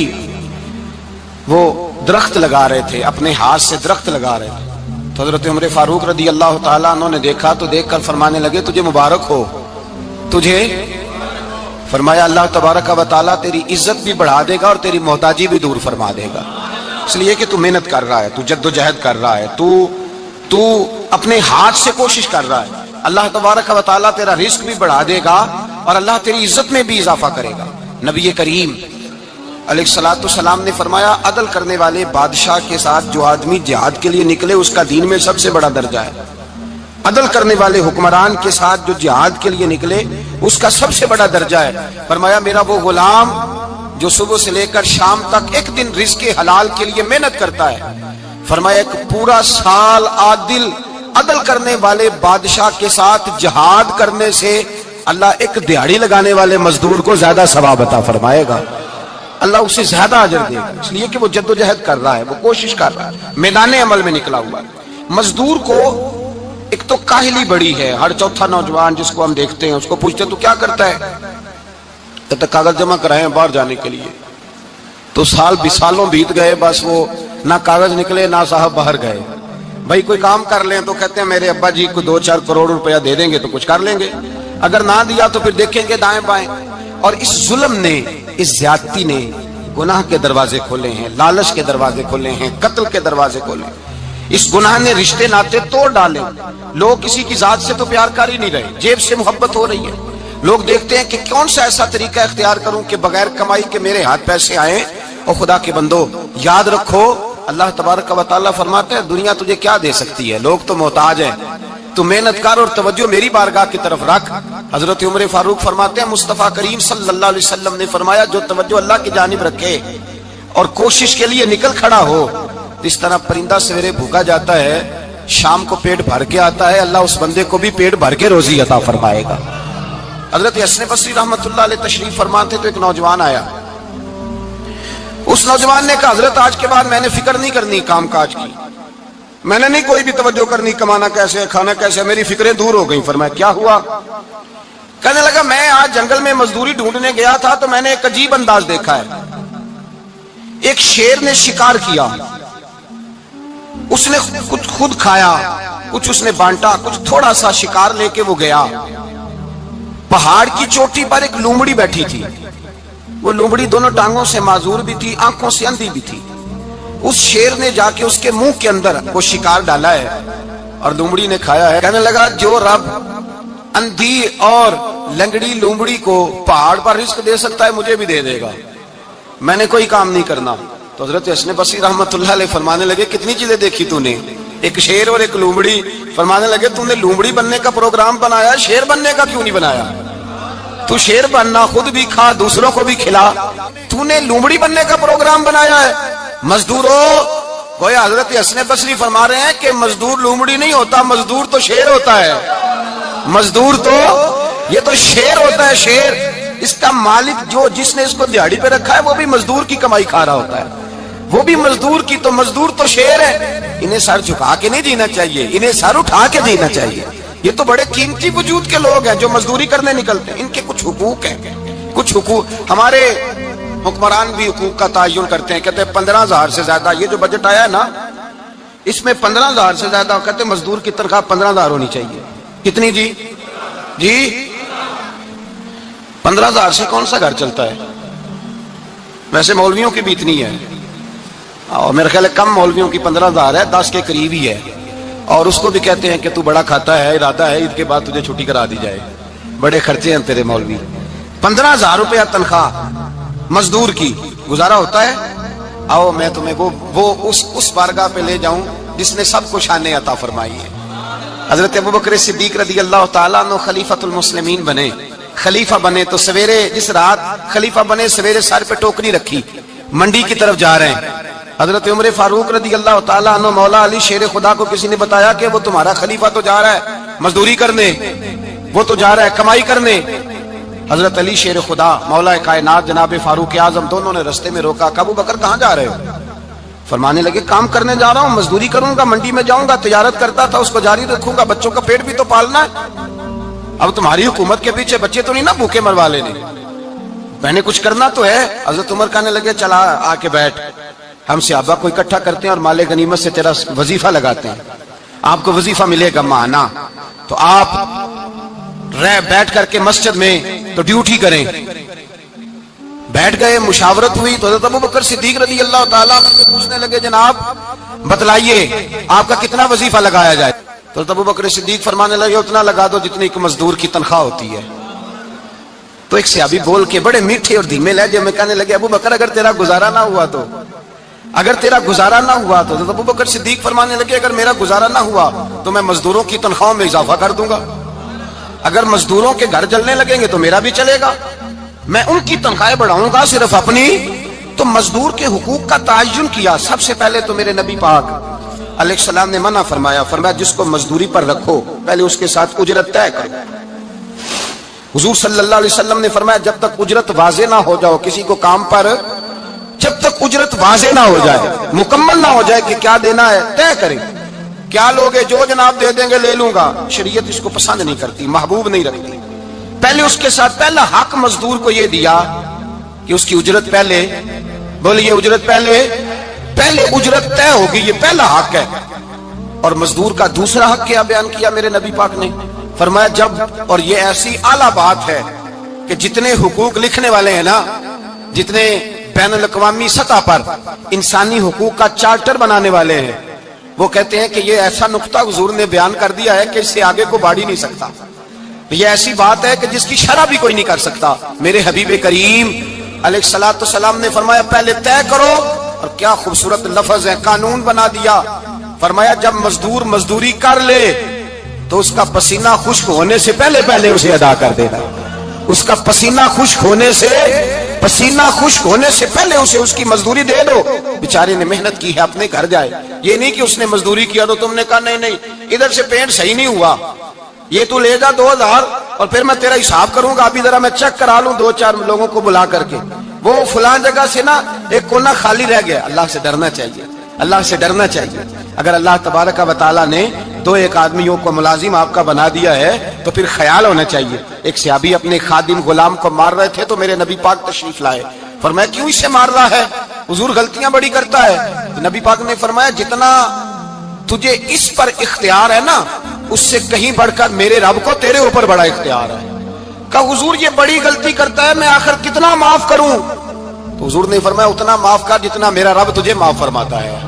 وہ درخت لگا رہے تھے، اپنے ہاتھ سے درخت لگا رہے تھے. تو حضرت عمر فاروق رضی اللہ تعالیٰ عنہ نے دیکھا تو دیکھ کر فرمانے لگے تجھے مبارک ہو، تجھے. فرمایا اللہ تبارک و تعالیٰ تیری عزت بھی بڑھا دے گا اور تیری محتاجی بھی دور فرما دے گا، اس لیے کہ تو محنت کر رہا ہے، تو جد و جہد کر رہا ہے، تو اپنے ہاتھ سے کوشش کر رہا ہے. اللہ تبارک و تعالیٰ تیرا رزق بھی بڑھا دے گا اور اللہ تیری عزت میں بھی اضافہ کرے گا. نبی کریم علیہ السلام نے فرمایا عدل کرنے والے بادشاہ کے ساتھ جو آدمی جہاد کے لیے نکلے اس کا دین میں سب سے بڑا درجہ ہے. عدل کرنے والے حکمران کے ساتھ جو جہاد کے لیے نکلے اس کا سب سے بڑا درجہ ہے. فرمایا میرا وہ غلام جو صبح سے لے کر شام تک ایک دن رزق حلال کے لیے محنت کرتا ہے، فرمایا ایک پورا سال عدل کرنے والے بادشاہ کے ساتھ جہاد کرنے سے اللہ ایک دیہڑی لگانے والے مزدور کو زیادہ ثواب عطا فرمائے گا، اللہ اسے زیادہ اجر دے گا، اس لیے کہ وہ جد و جہد کر رہا ہے، وہ کوشش کر رہا ہے، میدان عمل میں نکلا ہوا ہے. مزدور کو ایک تو کاہلی بڑی ہے. ہر چوتھا نوجوان جس کو ہم دیکھتے ہیں اس کو پوچھتے ہیں تو کیا کرتا ہے؟ تو کاغذ جمع کرائے ہیں باہر جانے کے لیے. تو سالوں بیت گئے، بس وہ نہ کاغذ نکلے نہ صاحب باہر گئے. بھائی کوئی کام کر لیں تو کہتے ہیں میرے ابا جی کو 2-4 کروڑ روپیہ دے دیں گے تو کچھ کر لیں گے، اگر نہ دیا تو پھر دیکھیں گے دائیں بائیں. اور اس ظلم نے، اس زیادتی نے گناہ کے دروازے کھولے ہیں، لالچ کے دروازے کھولے ہیں، قتل کے دروازے کھولے ہیں. اس گناہ نے رشتے ناتے توڑ ڈالے. لوگ کسی کی ذات سے تو پیار کر ہی نہیں رہے، جیب سے محبت ہو رہی ہے. لوگ دیکھتے ہیں کہ کون سا ایسا طریقہ اختیار کروں کہ بغیر کمائی کے میرے ہاتھ پیسے آئیں. اور خدا کے بندو یاد رکھو اللہ تبارک و تعالیٰ فرماتا ہے دنیا تجھے کیا دے سکتی ہے، لوگ تو محتاج ہیں، تو محنت کر اور توجہ میری بارگاہ کی طرف رکھ. حضرت عمر فاروق فرماتے ہیں مصطفیٰ کریم صلی اللہ علیہ وسلم نے فرمایا جو توجہ اللہ کی جانب رکھے اور کوشش کے لیے نکل کھڑا ہو، اس طرح پرندہ سویرے بھوکا جاتا ہے شام کو پیٹ بھر کے آتا ہے، اللہ اس بندے کو بھی پیٹ بھر کے روزی عطا فرمائے گا. حضرت حسن بصری رحمت اللہ علیہ تشریف فرما تھے تو ایک نوجوان آیا. اس نوجوان نے کہا حضرت آج کے بعد میں نے فکر نہیں کرنی کام کاج کی، میں نے نہیں کوئی بھی توجہ کرنی کمانا کیسے ہے کھانا کیسے ہے، میری فکریں دور ہو گئی. فرمایا کیا ہوا؟ کہنے لگا میں آج جنگل میں مزدوری ڈھونڈنے گیا تھا تو میں نے ایک عجیب انداز دیکھا ہے. ایک شیر نے شکار کیا، اس نے کچھ خود کھایا، کچھ اس نے بانٹا، کچھ تھوڑا سا شکار لے کے وہ گیا. پہاڑ کی چوٹی پر ایک لومڑی بیٹھی تھی، وہ لومڑی دونوں ٹانگوں سے معذور بھی تھی، آنکھوں سے اندھی بھی تھی. اس شیر نے جا کے اس کے منہ کے اندر وہ شکار ڈالا ہے اور لومڑی نے کھایا ہے. کہنے لگا جو رب اندھی اور لنگڑی لومڑی کو پہاڑ پر رزق دے سکتا ہے مجھے بھی دے دے گا، میں نے کوئی کام نہیں کرنا. تو حضرت حسن بصری رحمت اللہ علیہ فرمانے لگے کتنی چیزیں دیکھی تو نے، ایک شیر اور ایک لومڑی. فرمانے لگے تم نے لومڑی بننے کا پروگرام بنایا، شیر بننے کا کیوں نہیں بنایا؟ تو شیر بننا، خود بھی کھا دوسروں کو بھی کھلا، تو نے لومڑی بننے کا پروگرام بنایا ہے. مزدوروں، گویا حضرت حسن بصری فرما رہے ہیں کہ مزدور لومڑی نہیں ہوتا، مزدور تو شیر ہوتا ہے، مزدور تو یہ تو شیر ہوتا ہے، شیر۔ اس کا مالک جو جس نے اس کو دیہڑی پہ رکھا ہے وہ بھی مزدور کی کمائی کھا رہا ہوتا ہے، وہ بھی مزدور کی، تو مزدور تو شیر ہے۔ انہیں سر جھکا کے نہیں جینا چاہیے، انہیں سر اٹھا کے جینا چاہیے۔ یہ تو بڑے قیمتی وجود کے لوگ ہیں جو مزدوری کرنے نکلتے ہیں، ان کے کچھ حقوق ہیں، کچھ حقوق۔ ہمارے حکمران بھی حقوق کا تعین کرتے ہیں، کہتے ہیں 15,000 سے زیادہ، یہ جو بجٹ آیا ہے نا اس میں 15,000 سے زیادہ، کہتے ہیں مزدور کی تنخواہ 15,000 ہونی چاہیے۔ کتنی جی؟ 15,000 سے کون سا گھر چلتا ہے؟ ویسے مولویوں کی بھی اتنی ہے، اور میرے خیال ہے کم مولویوں کی 15,000 ہے، 10 کے قریب ہی ہے، اور اس کو بھی کہتے ہیں کہ تو بڑا کھاتا ہے، ارادہ ہے عید کے بعد تجھے چھٹی کرا دی جائے، بڑے خرچے ہیں تیرے مولوی۔ 15,000 روپیہ تنخواہ مزدور کی، گزارا ہوتا ہے؟ آؤ میں تمہیں وہ اس بارگاہ پہ لے جاؤں جس نے سب کو شان عطا فرمائی ہے۔ حضرت ابوبکر صدیق رضی اللہ تعالیٰ عنہ خلیفۃ المسلمین بنے، خلیفہ بنے تو سویرے، جس رات خلیفہ بنے سویرے سر پہ ٹوکری رکھی، منڈی کی طرف جا رہے ہیں۔ حضرت عمر فاروق رضی اللہ تعالیٰ عنہ مولا علی شیر خدا کو کسی نے بتایا کہ وہ تمہارا خلیفہ تو جا رہا ہے مزدوری کرنے، وہ تو جا رہا ہے کمائی کرنے۔ حضرت علی شیر خدا مولا کائنات جناب فاروق اعظم دونوں نے رستے میں روکا کہ ابو بکر کہاں جا رہے ہو؟ فرمانے لگے کام کرنے جا رہا ہوں، مزدوری کروں گا، منڈی میں جاؤں گا، تجارت کرتا تھا اس کو جاری رکھوں گا، بچوں کا پیٹ بھی تو پالنا ہے۔ اب تمہاری حکومت کے پیچھے بچے تو نہیں نا بھوکے مروا لینے، میں نے کچھ کرنا تو ہے۔ حضرت عمر کہنے لگے چلا آ کے بیٹھ، ہم صحابہ کو اکٹھا کرتے ہیں اور مال غنیمت سے تیرا وظیفہ لگاتے ہیں، آپ کو وظیفہ ملے گا ماہانہ، تو آپ بیٹھ کر کے مسجد میں تو ڈیوٹی کریں۔ بیٹھ گئے، مشاورت ہوئی تو حضرت ابوبکر صدیق رضی اللہ تعالیٰ پوچھنے لگے جناب بتلائیے آپ کا کتنا وظیفہ لگایا جائے؟ تو حضرت ابوبکر صدیق فرمانے لگے اتنا لگا دو جتنی ایک مزدور کی تنخواہ ہوتی ہے۔ تو ایک صحابی بول کے بڑے میٹھے اور دھیمے لہجے میں کہنے لگے ابوبکر اگر تیرا گزارا نہ ہوا تو، اگر تیرا گزارا نہ ہوا تو حضرت ابوبکر صدیق فرمانے لگے اگر میرا گزارا نہ ہوا تو میں مزدوروں کی تنخواہوں میں اضافہ کر دوں گا، اگر مزدوروں کے گھر جلنے لگیں گے تو میرا بھی چلے گا، میں ان کی تنخواہیں بڑھاؤں گا صرف اپنی۔ تو مزدور کے حقوق کا تعین کیا۔ سب سے پہلے تو میرے نبی پاک علیہ السلام نے منع فرمایا، فرمایا جس کو مزدوری پر رکھو پہلے اس کے ساتھ اجرت طے کرو۔ حضور صلی اللہ علیہ وسلم نے فرمایا جب تک اجرت واضح نہ ہو جاؤ کسی کو کام پر، جب تک اجرت واضح نہ ہو جائے، مکمل نہ ہو جائے کہ کیا دینا ہے، طے کریں۔ کیا لوگ جو جناب دے دیں گے لے لوں گا، شریعت اس کو پسند نہیں کرتی، محبوب نہیں رکھتی۔ پہلے اس کے ساتھ پہلا حق مزدور کو یہ دیا کہ اس کی اجرت پہلے، بولیے اجرت پہلے اجرت طے ہوگی، یہ پہلا حق ہے۔ اور مزدور کا دوسرا حق کیا بیان کیا میرے نبی پاک نے؟ فرمایا جب، اور یہ ایسی اعلیٰ بات ہے کہ جتنے حقوق لکھنے والے ہیں نا، جتنے بین الاقوامی سطح پر انسانی حقوق کا چارٹر بنانے والے ہیں، وہ کہتے ہیں کہ یہ ایسا نقطہ حضور نے بیان کر دیا ہے کہ اس سے آگے کو بڑھ ہی نہیں سکتا، یہ ایسی بات ہے کہ جس کی شرح بھی کوئی نہیں کر سکتا۔ میرے حبیب کریم علیہ الصلوۃ والسلام نے فرمایا پہلے طے کرو، اور کیا خوبصورت لفظ ہے، قانون بنا دیا۔ فرمایا جب مزدور مزدوری کر لے تو اس کا پسینہ خشک ہونے سے پہلے اسے ادا کر دینا، اس کا پسینہ خشک ہونے سے پہلے اسے اس کی مزدوری دے دو۔ بیچارے نے محنت کی ہے، اپنے گھر جائے، یہ نہیں کہ اس نے مزدوری کیا تو تم نے کہا نہیں ادھر سے پینٹ صحیح نہیں ہوا، یہ تو لے جا 2000 اور پھر میں تیرا حساب کروں گا، ابھی ذرا میں چیک کرا لوں 2-4 لوگوں کو بلا کر کے، وہ فلاں جگہ سے نا ایک کونا خالی رہ گیا۔ اللہ سے ڈرنا چاہیے، اللہ سے ڈرنا چاہیے۔ اگر اللہ تبارک و تعالیٰ نے 2-1 آدمیوں کو ملازم آپ کا بنا دیا ہے تو پھر خیال ہونا چاہیے۔ ایک صحابی اپنے خادم غلام کو مار رہے تھے تو میرے نبی پاک تشریف لائے، فرمایا کیوں اسے مار رہا ہے؟ حضور غلطیاں بڑی کرتا ہے۔ نبی پاک نے فرمایا جتنا تجھے اس پر اختیار ہے نا اس سے کہیں بڑھ کر میرے رب کو تیرے اوپر بڑا اختیار ہے۔ کہا حضور یہ بڑی غلطی کرتا ہے، میں آخر کتنا معاف کروں؟ تو حضور نے فرمایا اتنا معاف کر جتنا میرا رب تجھے معاف فرماتا ہے۔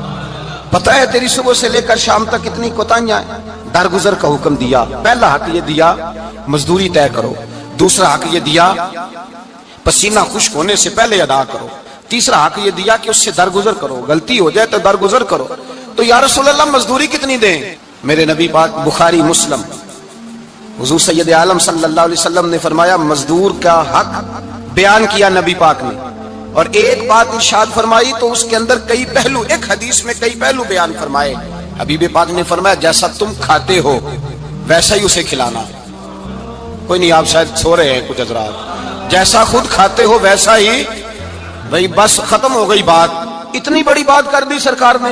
پتہ ہے تیری صبح سے لے کر شام تک کتنی کوتاہیاں ہیں۔ درگزر کا حکم دیا، پہلا حق یہ دیا مزدوری طے کرو، دوسرا حق یہ دیا پسینہ خشک ہونے سے پہلے ادا کرو، تیسرا حق یہ دیا کہ اس سے درگزر کرو، غلطی ہو جائے تو درگزر کرو۔ تو یا رسول اللہ مزدوری کتنی دیں؟ میرے نبی پاک بخاری مسلم حضور سید عالم صلی اللہ علیہ وسلم نے فرمایا مزدور کا حق بیان کیا نبی پاک نے، اور ایک بات ارشاد فرمائی تو اس کے اندر کئی پہلو، ایک حدیث میں کئی پہلو بیان فرمائے۔ حبیب پاک نے فرمایا جیسا تم کھاتے ہو ویسا ہی اسے کھلانا۔ کوئی نہیں، آپ شاید سو رہے ہیں کچھ حضرات۔ جیسا خود کھاتے ہو ویسا ہی، بھئی بس ختم ہو گئی بات۔ اتنی بڑی بات کر دی سرکار نے۔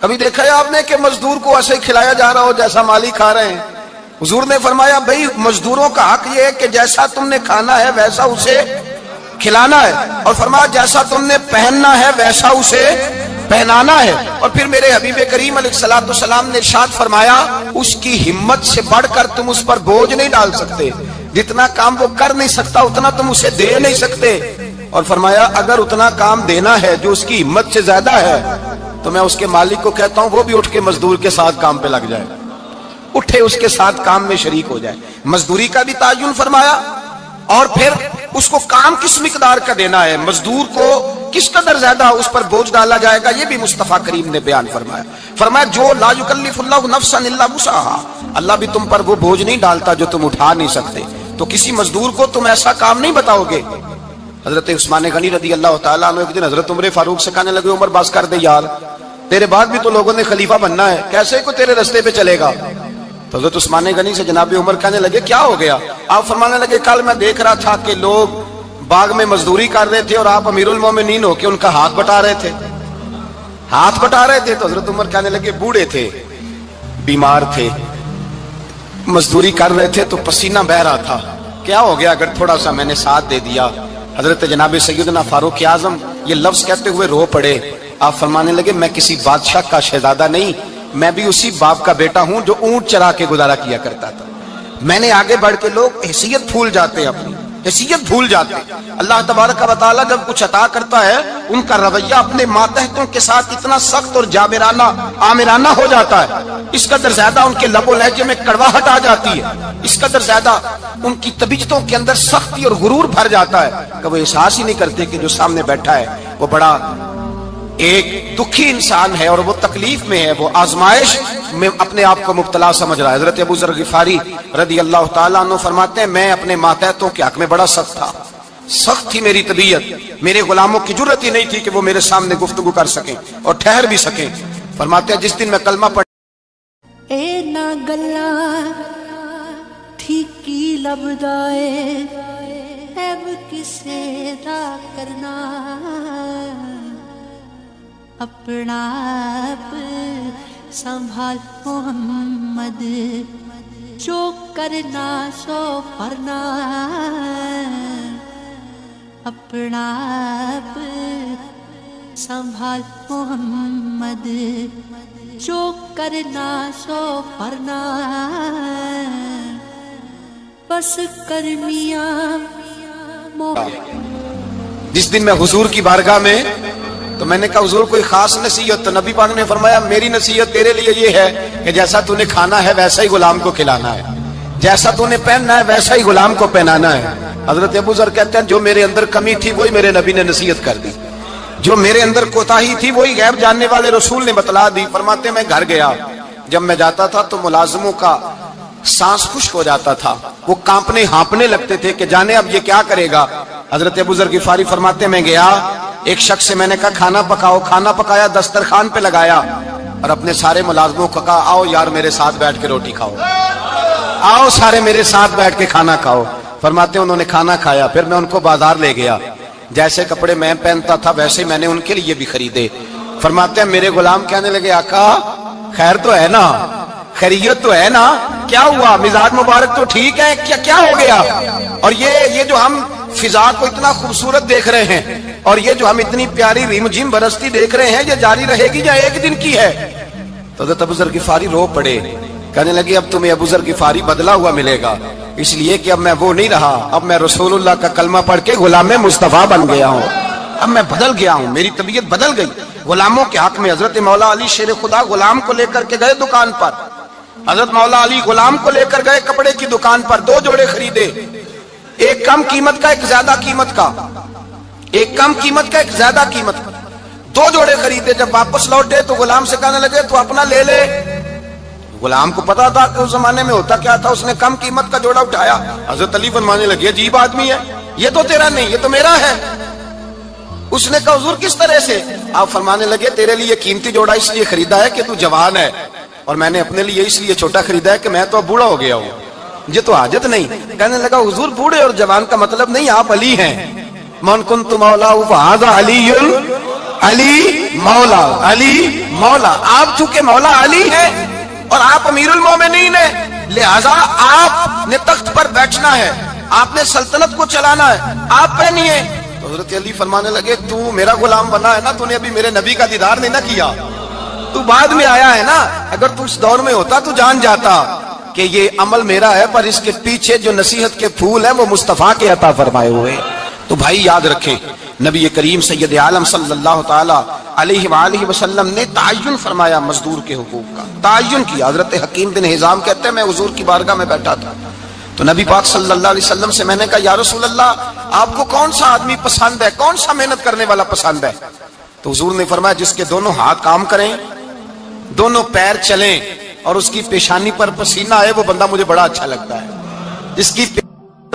کبھی دیکھا ہے آپ نے کہ مزدور کو ایسے کھلایا جا رہا ہو جیسا مالی کھا رہے ہیں؟ حضور نے فرمایا بھئی مزدوروں کا حق یہ ہے کہ جیسا تم نے کھانا ہے ویسا اسے کھلانا ہے، اور فرمایا جیسا تم نے پہننا ہے ویسا اسے پہنانا ہے۔ اور پھر میرے حبیب کریم علیہ الصلوۃ والسلام نے ارشاد فرمایا اس کی ہمت سے بڑھ کر تم اس پر بوجھ نہیں ڈال سکتے، جتنا کام وہ کر نہیں سکتا اتنا تم اسے دے نہیں سکتے۔ اور فرمایا اگر اتنا کام دینا ہے جو اس کی ہمت سے زیادہ ہے تو میں اس کے مالک کو کہتا ہوں وہ بھی اٹھ کے مزدور کے ساتھ کام پہ لگ جائے، اٹھے اس کے ساتھ کام میں شریک ہو جائے۔ مزدوری کا بھی تعین فرمایا، اور پھر اس کو کام کس مقدار کا دینا ہے، مزدور کو کس قدر زیادہ اس پر بوجھ ڈالا جائے گا، یہ بھی مصطفیٰ کریم نے بیان فرمایا۔ فرمایا جو لا یکلف اللہ نفسا الا وسعها، اللہ بھی تم پر وہ بوجھ نہیں ڈالتا جو تم اٹھا نہیں سکتے، تو کسی مزدور کو تم ایسا کام نہیں بتاؤ گے۔ حضرت عثمان غنی رضی اللہ تعالیٰ عنہ ایک دن حضرت عمر فاروق سے کہنے لگے عمر بس کر دے یار، تیرے بعد بھی تو لوگوں نے خلیفہ بننا ہے، کیسے کو تیرے رستے پہ چلے گا؟ تو حضرت عثمان غنی سے جناب عمر کہنے لگے کیا ہو گیا؟ آپ فرمانے لگے کل میں دیکھ رہا تھا کہ لوگ باغ میں مزدوری کر رہے تھے اور آپ امیر المومنین ہو کے ان کا ہاتھ بٹا رہے تھے، ہاتھ بٹا رہے تھے۔ تو حضرت عمر کہنے لگے بوڑھے تھے، بیمار تھے، مزدوری کر رہے تھے تو پسینہ بہ رہا تھا، کیا ہو گیا اگر تھوڑا سا میں نے ساتھ دے دیا؟ حضرت جناب سیدنا فاروق اعظم یہ لفظ کہتے ہوئے رو پڑے۔ آپ فرمانے لگے میں کسی بادشاہ کا شہزادہ نہیں، میں بھی اسی باپ کا بیٹا ہوں جو اونٹ چرا کے گزارا کیا کرتا تھا۔ میں نے آگے بڑھ کے لوگ حیثیت بھول جاتے ہیں، اپنی حیثیت بھول جاتے ہیں۔ اللہ تبارک و تعالیٰ جب کچھ عطا کرتا ہے ان کا رویہ اپنے ماتحتوں کے ساتھ اتنا سخت اور جابرانہ آمرانہ ہو جاتا ہے، اس قدر زیادہ ان کے لب و لہجے میں کڑواہٹ آ جاتی ہے، اس قدر زیادہ ان کی طبیعتوں کے اندر سختی اور غرور بھر جاتا ہے کہ وہ احساس ہی نہیں کرتے کہ جو سامنے بیٹھا ہے وہ بڑا ایک دکھی انسان ہے اور وہ تکلیف میں ہے، وہ آزمائش میں اپنے آپ کو مبتلا سمجھ رہا ہے۔ حضرت ابو ذر غفاری رضی اللہ تعالیٰ عنہ فرماتے ہیں میں اپنے ماتحتوں کے حق میں بڑا سخت تھا، سخت تھی میری طبیعت، میرے غلاموں کی جرت ہی نہیں تھی کہ وہ میرے سامنے گفتگو کر سکیں اور ٹھہر بھی سکیں۔ فرماتے ہیں جس دن میں کلمہ پڑھ اے نا گلا تھی کی لبدائے ایب کسے دا کرنا، اپنا آپ سنبھال محمد جو کرنا سو فرنا، اپنا آپ سنبھال محمد جو کرنا سو فرنا، بس کر میاں جس دن میں حضور کی بارگاہ میں تو میں نے کہا حضور کوئی خاص نصیحت؟ تو نبی پاک نے فرمایا میری نصیحت تیرے لیے یہ ہے کہ جیسا تو نے کھانا ہے ویسا ہی غلام کو کھلانا ہے، جیسا تو نے پہننا ہے ویسا ہی غلام کو پہنانا ہے۔ حضرت ابو ذر کہتے ہیں جو میرے اندر کمی تھی وہی میرے نبی نے نصیحت کر دی، جو میرے اندر کوتاہی تھی وہی غیب جاننے والے رسول نے بتلا دی۔ فرماتے میں گھر گیا، جب میں جاتا تھا تو ملازموں کا سانس خشک ہو جاتا تھا، وہ کانپنے ہانپنے لگتے تھے کہ جانے اب یہ کیا کرے گا۔ حضرت ابو ذر غفاری فرماتے میں گیا، ایک شخص سے میں نے کہا کھانا پکاؤ، کھانا پکایا، دسترخوان پہ لگایا اور اپنے سارے ملازموں کو کہا آؤ یار میرے ساتھ بیٹھ کے روٹی کھاؤ، آؤ سارے میرے ساتھ بیٹھ کے کھانا کھاؤ۔ فرماتے ہیں انہوں نے کھانا کھایا، پھر میں ان کو بازار لے گیا، جیسے کپڑے میں پہنتا تھا ویسے میں نے ان کے لیے بھی خریدے۔ فرماتے ہیں میرے غلام کہنے لگے آقا خیر تو ہے نا، خیریت تو ہے نا، کیا ہوا؟ مزاج مبارک تو ٹھیک ہے، کیا ہو گیا؟ اور یہ جو ہم فضا کو اتنا خوبصورت دیکھ رہے ہیں اور یہ جو ہم اتنی پیاری ریم جھم برستی دیکھ رہے ہیں، یہ جاری رہے گی یا ایک دن کی ہے؟ تو حضرت ابو ذر غفاری رو پڑے، کہنے لگے اب تمہیں ابو ذر غفاری بدلا ہوا ملے گا، اس لیے کہ اب میں وہ نہیں رہا، اب میں رسول اللہ کا کلمہ پڑھ کے غلام مصطفیٰ بن گیا ہوں، اب میں بدل گیا ہوں، میری طبیعت بدل گئی۔ غلاموں کے حق میں حضرت مولا علی شیر خدا غلام کو لے کر کے گئے دکان پر، حضرت مولا علی غلام کو لے کر گئے کپڑے کی دکان پر، 2 جوڑے خریدے، ایک کم قیمت کا ایک زیادہ قیمت کا، ایک کم قیمت کا ایک زیادہ قیمت کا، 2 جوڑے خریدے۔ جب واپس لوٹے تو غلام سے کہنے لگے تو اپنا لے لے۔ غلام کو پتا تھا کہ اس زمانے میں ہوتا کیا تھا، اس نے کم قیمت کا جوڑا اٹھایا۔ حضرت علی فرمانے لگے عجیب آدمی ہے، یہ تو تیرا نہیں، یہ تو میرا ہے۔ اس نے کہا حضور کس طرح سے؟ آپ فرمانے لگے تیرے لیے قیمتی جوڑا اس لیے خریدا ہے کہ تو جوان ہے، اور میں نے اپنے لیے اس لیے چھوٹا خریدا ہے کہ میں تو اب بوڑھا ہو گیا ہوں، یہ تو حاجت نہیں۔ کہنے لگا حضور بوڑھے اور جوان کا مطلب نہیں، آپ علی ہیں، من کنت مولا فہذا علی، علی مولا، علی مولا، آپ چونکہ مولا علی ہیں اور آپ امیر المومنین ہیں، لہذا آپ نے تخت پر بیٹھنا ہے، آپ نے سلطنت کو چلانا ہے، آپ پہنیے۔ حضرت علی فرمانے لگے تو میرا غلام بنا ہے نا، تو نے ابھی میرے نبی کا دیدار نہیں نہ کیا، تو بعد میں آیا ہے نا، اگر تو اس دور میں ہوتا تو جان جاتا کہ یہ عمل میرا ہے، پر اس کے پیچھے جو نصیحت کے پھول ہیں وہ مصطفیٰ کے عطا فرمائے ہوئے۔ تو بھائی یاد رکھیں، نبی کریم سید عالم صلی اللہ تعالی علیہ وآلہ وسلم نے تعین فرمایا مزدور کے حقوق کا، تعین کیا۔ حضرت حکیم بن حزام کہتے ہیں میں حضور کی بارگاہ میں بیٹھا تھا، تو نبی پاک صلی اللہ علیہ وسلم سے میں نے کہا یا رسول اللہ آپ کو کون سا آدمی پسند ہے، کون سا محنت کرنے والا پسند ہے؟ تو حضور نے فرمایا جس کے دونوں ہاتھ کام کریں، دونوں پیر چلیں اور اس کی پیشانی پر پسینہ آئے، وہ بندہ مجھے بڑا اچھا لگتا ہے۔ جس کی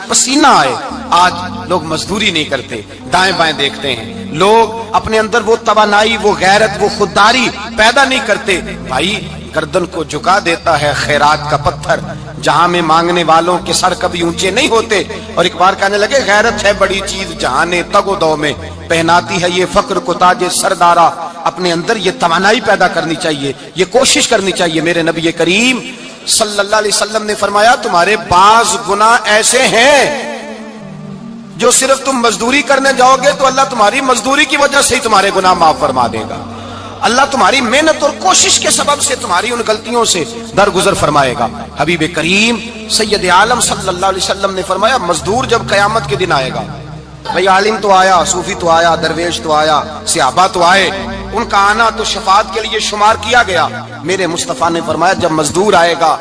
پسینہ آئے، آج لوگ مزدوری نہیں کرتے، دائیں بائیں دیکھتے ہیں، لوگ اپنے اندر وہ توانائی، وہ غیرت، وہ خودداری پیدا نہیں کرتے۔ بھائی گردن کو جھکا دیتا ہے خیرات کا پتھر، جہاں میں مانگنے والوں کے سر کبھی اونچے نہیں ہوتے۔ اور ایک بار کہنے لگے غیرت ہے بڑی چیز جہاں نے تگ و دو میں، پہناتی ہے یہ فقر کو تاج سردارا۔ اپنے اندر یہ توانائی پیدا کرنی چاہیے، یہ کوشش کرنی چاہیے۔ میرے نبی کریم صلی اللہ علیہ وسلم نے فرمایا تمہارے بعض گناہ ایسے ہیں جو صرف تم مزدوری کرنے جاؤ گے تو اللہ تمہاری مزدوری کی وجہ سے ہی تمہارے گناہ معاف فرما دے گا، اللہ تمہاری محنت اور کوشش کے سبب سے تمہاری ان غلطیوں سے درگزر فرمائے گا۔ حبیب کریم سید عالم صلی اللہ علیہ وسلم نے فرمایا مزدور جب قیامت کے دن آئے گا، بھئی عالم تو آیا، صوفی تو آیا، درویش تو آیا، صحابہ تو آئے، ان کا آنا تو شفاعت کے لیے شمار کیا گیا۔ میرے مصطفیٰ نے فرمایا جب مزدور آئے گا،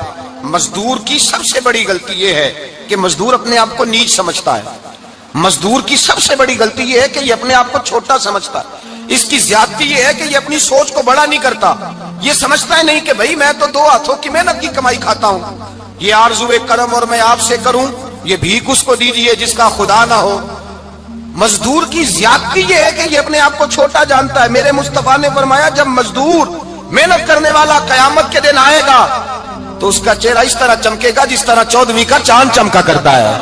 مزدور کی سب سے بڑی غلطی یہ ہے کہ مزدور اپنے آپ کو نیچ سمجھتا ہے، مزدور کی سب سے بڑی غلطی یہ ہے کہ یہ اپنے آپ کو چھوٹا سمجھتا ہے، اس کی زیادتی یہ ہے کہ یہ اپنی سوچ کو بڑا نہیں کرتا، یہ سمجھتا ہے نہیں کہ بھئی میں تو دو ہاتھوں کی محنت کی کمائی کھاتا ہوں، یہ آرزو کرم اور میں آپ سے کروں، یہ بھیک اس کو دیجئے جس کا خدا نہ ہو۔ مزدور کی زیادتی یہ ہے کہ یہ اپنے آپ کو چھوٹا جانتا ہے۔ میرے مصطفیٰ نے فرمایا جب مزدور محنت کرنے والا قیامت کے دن آئے گا تو اس کا چہرہ اس طرح چمکے گا جس طرح 14ویں کا چاند چمکا کرتا ہے،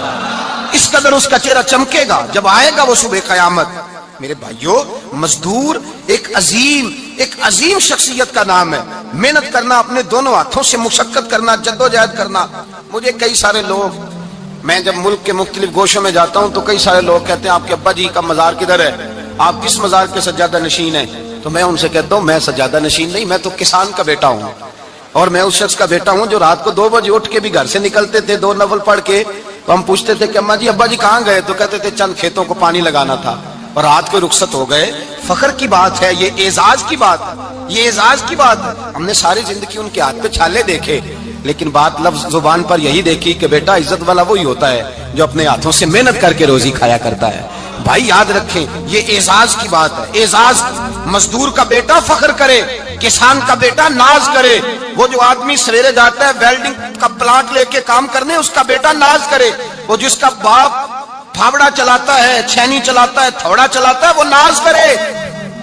اس قدر اس کا چہرہ چمکے گا جب آئے گا وہ صبح قیامت۔ میرے بھائیوں مزدور ایک عظیم شخصیت کا نام ہے، محنت کرنا، اپنے دونوں ہاتھوں سے مشقت کرنا، جدوجہد کرنا۔ مجھے کئی سارے لوگ، میں جب ملک کے مختلف گوشوں میں جاتا ہوں تو کئی سارے لوگ کہتے ہیں آپ کے ابا جی کا مزار کدھر ہے، آپ کس مزار کے سجادہ نشین ہیں؟ تو میں ان سے کہتا ہوں میں سجادہ نشین نہیں، میں تو کسان کا بیٹا ہوں، اور میں اس شخص کا بیٹا ہوں جو رات کو 2 بجے اٹھ کے بھی گھر سے نکلتے تھے 2 نفل پڑھ کے، تو ہم پوچھتے تھے کہ اماں جی ابا جی کہاں گئے؟ تو کہتے تھے چند کھیتوں کو پانی لگانا تھا، اور رات کو رخصت ہو گئے۔ فخر کی بات ہے، یہ اعزاز کی بات ہے، یہ اعزاز کی بات ہے۔ ہم نے ساری زندگی ان کے ہاتھ پہ چھالے دیکھے، لیکن بات لفظ زبان پر یہی دیکھی کہ بیٹا عزت والا وہی ہوتا ہے جو اپنے ہاتھوں سے محنت کر کے روزی کھایا کرتا ہے۔ بھائی یاد رکھیں یہ اعزاز کی بات ہے، اعزاز۔ مزدور کا بیٹا فخر کرے، کسان کا بیٹا ناز کرے، وہ جو آدمی سویرے جاتا ہے ویلڈنگ کا پلانٹ لے کے کام کرنے اس کا بیٹا ناز کرے، وہ جس کا باپ پھاوڑا چلاتا ہے، چھینی چلاتا ہے، تھوڑا چلاتا ہے، وہ ناز کرے۔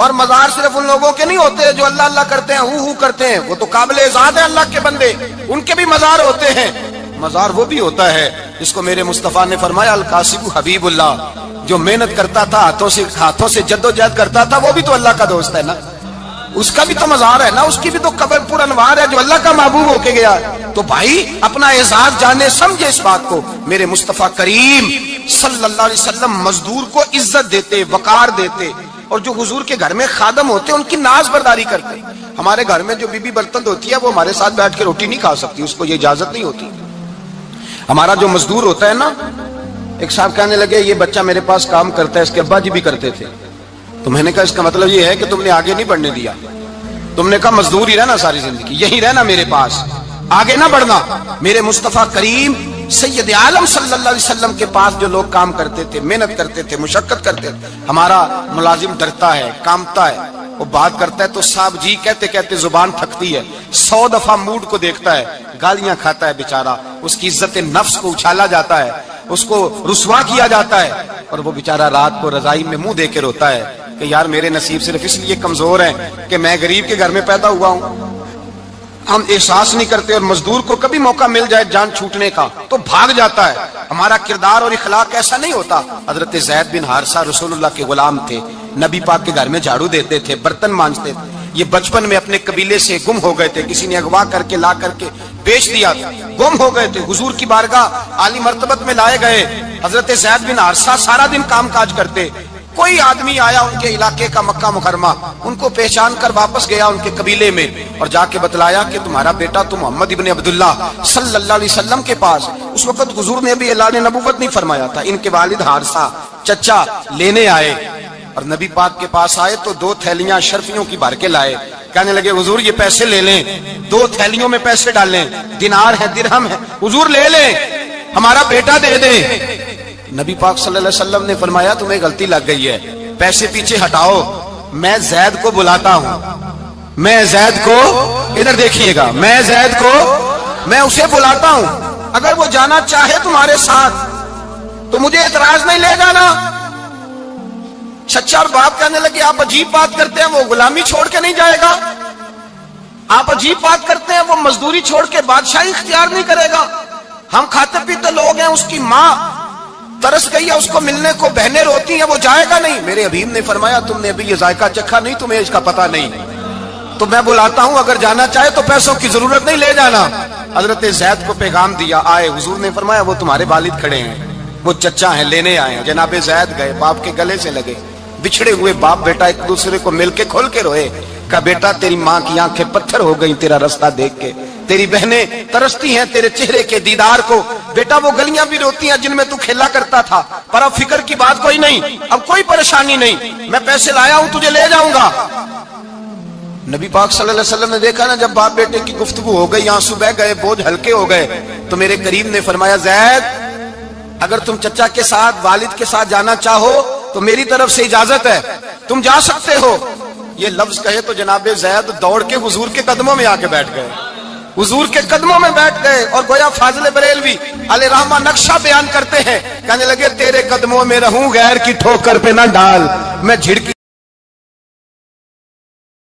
اور مزار صرف ان لوگوں کے نہیں ہوتے جو اللہ اللہ کرتے ہیں، ہو کرتے ہیں، وہ تو قابل اعزاز ہے اللہ کے بندے، ان کے بھی مزار ہوتے ہیں۔ مزار وہ بھی ہوتا ہے جس کو میرے مصطفیٰ نے فرمایا القاسب حبیب اللہ، جو محنت کرتا تھا، ہاتھوں سے جدوجہد کرتا تھا، وہ بھی تو اللہ کا دوست ہے نا، اس کا بھی تو مزار ہے نا، اس کی بھی تو قبر پر انوار ہے جو اللہ کا محبوب ہو کے گیا۔ تو بھائی اپنا اعزاز جانے سمجھے اس بات کو۔ میرے مصطفیٰ کریم صلی اللہ علیہ وسلم مزدور کو عزت دیتے، وقار دیتے، اور جو حضور کے گھر میں خادم ہوتے ان کی ناز برداری کرتے۔ ہمارے گھر میں جو بی بی برتن ہوتی ہے وہ ہمارے ساتھ بیٹھ کے روٹی نہیں کھا سکتی، اس کو یہ اجازت نہیں ہوتی۔ ہمارا جو مزدور ہوتا ہے نا، ایک صاحب کہنے لگے یہ بچہ میرے پاس کام کرتا ہے، اس کے ابا جی بھی کرتے تھے، تو میں نے کہا اس کا مطلب یہ ہے کہ تم نے آگے نہیں بڑھنے دیا، تم نے کہا مزدور ہی رہنا ساری زندگی، یہی رہنا میرے پاس، آگے نہ بڑھنا۔ میرے مصطفیٰ کریم سید عالم صلی اللہ علیہ وسلم کے پاس جو لوگ کام کرتے تھے، محنت کرتے تھے، مشقت کرتے تھے، ہمارا ملازم ڈرتا ہے، کامتا ہے، وہ بات کرتا ہے تو صاحب جی کہتے کہتے زبان تھکتی ہے، 100 دفعہ موڈ کو دیکھتا ہے، گالیاں کھاتا ہے بیچارہ، اس کی عزت نفس کو اچھالا جاتا ہے، اس کو رسوا کیا جاتا ہے، اور وہ بیچارہ رات کو رضائی میں منہ دے کے روتا ہے کہ یار میرے نصیب صرف اس لیے کمزور ہیں کہ میں غریب کے گھر میں پیدا ہوا ہوں. ہم احساس نہیں کرتے, اور مزدور کو کبھی موقع مل جائے جان چھوٹنے کا تو بھاگ جاتا ہے. ہمارا کردار اور اخلاق ایسا نہیں ہوتا. حضرت زید بن حارثہ رسول اللہ کے غلام تھے, نبی پاک کے گھر میں جھاڑو دیتے تھے, برتن مانجتے تھے. یہ بچپن میں اپنے قبیلے سے گم ہو گئے تھے, کسی نے اغوا کر کے لا کر کے بیچ دیا, گم ہو گئے تھے. حضور کی بارگاہ عالی مرتبت میں لائے گئے. حضرت زید بن حارثہ سارا دن کام کاج کرتے. کوئی آدمی آیا ان کے علاقے کا, مکہ مکرمہ, ان کو پہچان کر واپس گیا ان کے قبیلے میں اور جا کے بتلایا کہ تمہارا بیٹا تو محمد ابن عبداللہ صلی اللہ علیہ وسلم کے پاس. اس وقت حضور نے بھی اعلان نبوت نہیں فرمایا تھا. ان کے والد حارثہ چچا لینے آئے اور نبی پاک کے پاس آئے تو 2 تھیلیاں شرفیوں کی بھر کے لائے. کہنے لگے حضور یہ پیسے لے لیں, 2 تھیلیوں میں پیسے ڈالیں, دینار ہے درہم ہے, حضور لے لیں, ہمارا بیٹا دے دیں. نبی پاک صلی اللہ علیہ وسلم نے فرمایا تمہیں غلطی لگ گئی ہے, پیسے پیچھے ہٹاؤ, میں زید کو بلاتا ہوں, میں زید کو, ادھر دیکھیے گا, میں زید کو, میں اسے بلاتا ہوں, اگر وہ جانا چاہے تمہارے ساتھ تو مجھے اعتراض نہیں لے جانا. چچا اور باپ کہنے لگے آپ عجیب بات کرتے ہیں, وہ غلامی چھوڑ کے نہیں جائے گا. آپ عجیب بات کرتے ہیں, وہ مزدوری چھوڑ کے بادشاہی اختیار نہیں کرے گا. ہم کھاتے پیتے لوگ ہیں, اس کی ماں ترس گئی ہے اس کو ملنے کو, بہنیں روتی ہیں, وہ جائے گا نہیں. میرے حبیب نے فرمایا تم نے ابھی یہ ذائقہ چکھا نہیں, تمہیں اس کا پتہ نہیں, تو میں بلاتا ہوں, اگر جانا چاہے تو پیسوں کی ضرورت نہیں, لے جانا. حضرت زید کو پیغام دیا, آئے. حضور نے فرمایا وہ تمہارے والد کھڑے ہیں, وہ چچا ہیں, لینے آئے ہیں. جناب زید گئے, باپ کے گلے سے لگے. بچھڑے ہوئے باپ بیٹا ایک دوسرے کو مل کے کھول کے روئے. کہا بیٹا تیری ماں کی آنکھیں پتھر ہو گئی تیرا رستہ دیکھ کے, تیری بہنیں ترستی ہیں تیرے چہرے کے دیدار کو. بیٹا وہ گلیاں بھی روتی ہیں جن میں تو کھیلا کرتا تھا, پر اب فکر کی بات کوئی نہیں, اب کوئی پریشانی نہیں, میں پیسے لایا ہوں تجھے لے جاؤں گا. نبی پاک صلی اللہ علیہ وسلم نے دیکھا نا جب باپ بیٹے کی گفتگو ہو گئی, آنسو بہ گئے, بوجھ ہلکے ہو گئے, تو میرے قریب نے فرمایا زید اگر تم چچا کے ساتھ والد کے ساتھ جانا چاہو تو میری طرف سے اجازت ہے, تم جا سکتے ہو. یہ لفظ کہے تو جناب زید دوڑ کے حضور کے قدموں میں آ کے بیٹھ گئے, حضور کے قدموں میں بیٹھ گئے. اور گویا فاضل بریلوی علیہ رحمہ نقشہ بیان کرتے ہیں, کہنے لگے تیرے قدموں میں رہوں, غیر کی ٹھوکر پہ نہ ڈال, میں جھڑکی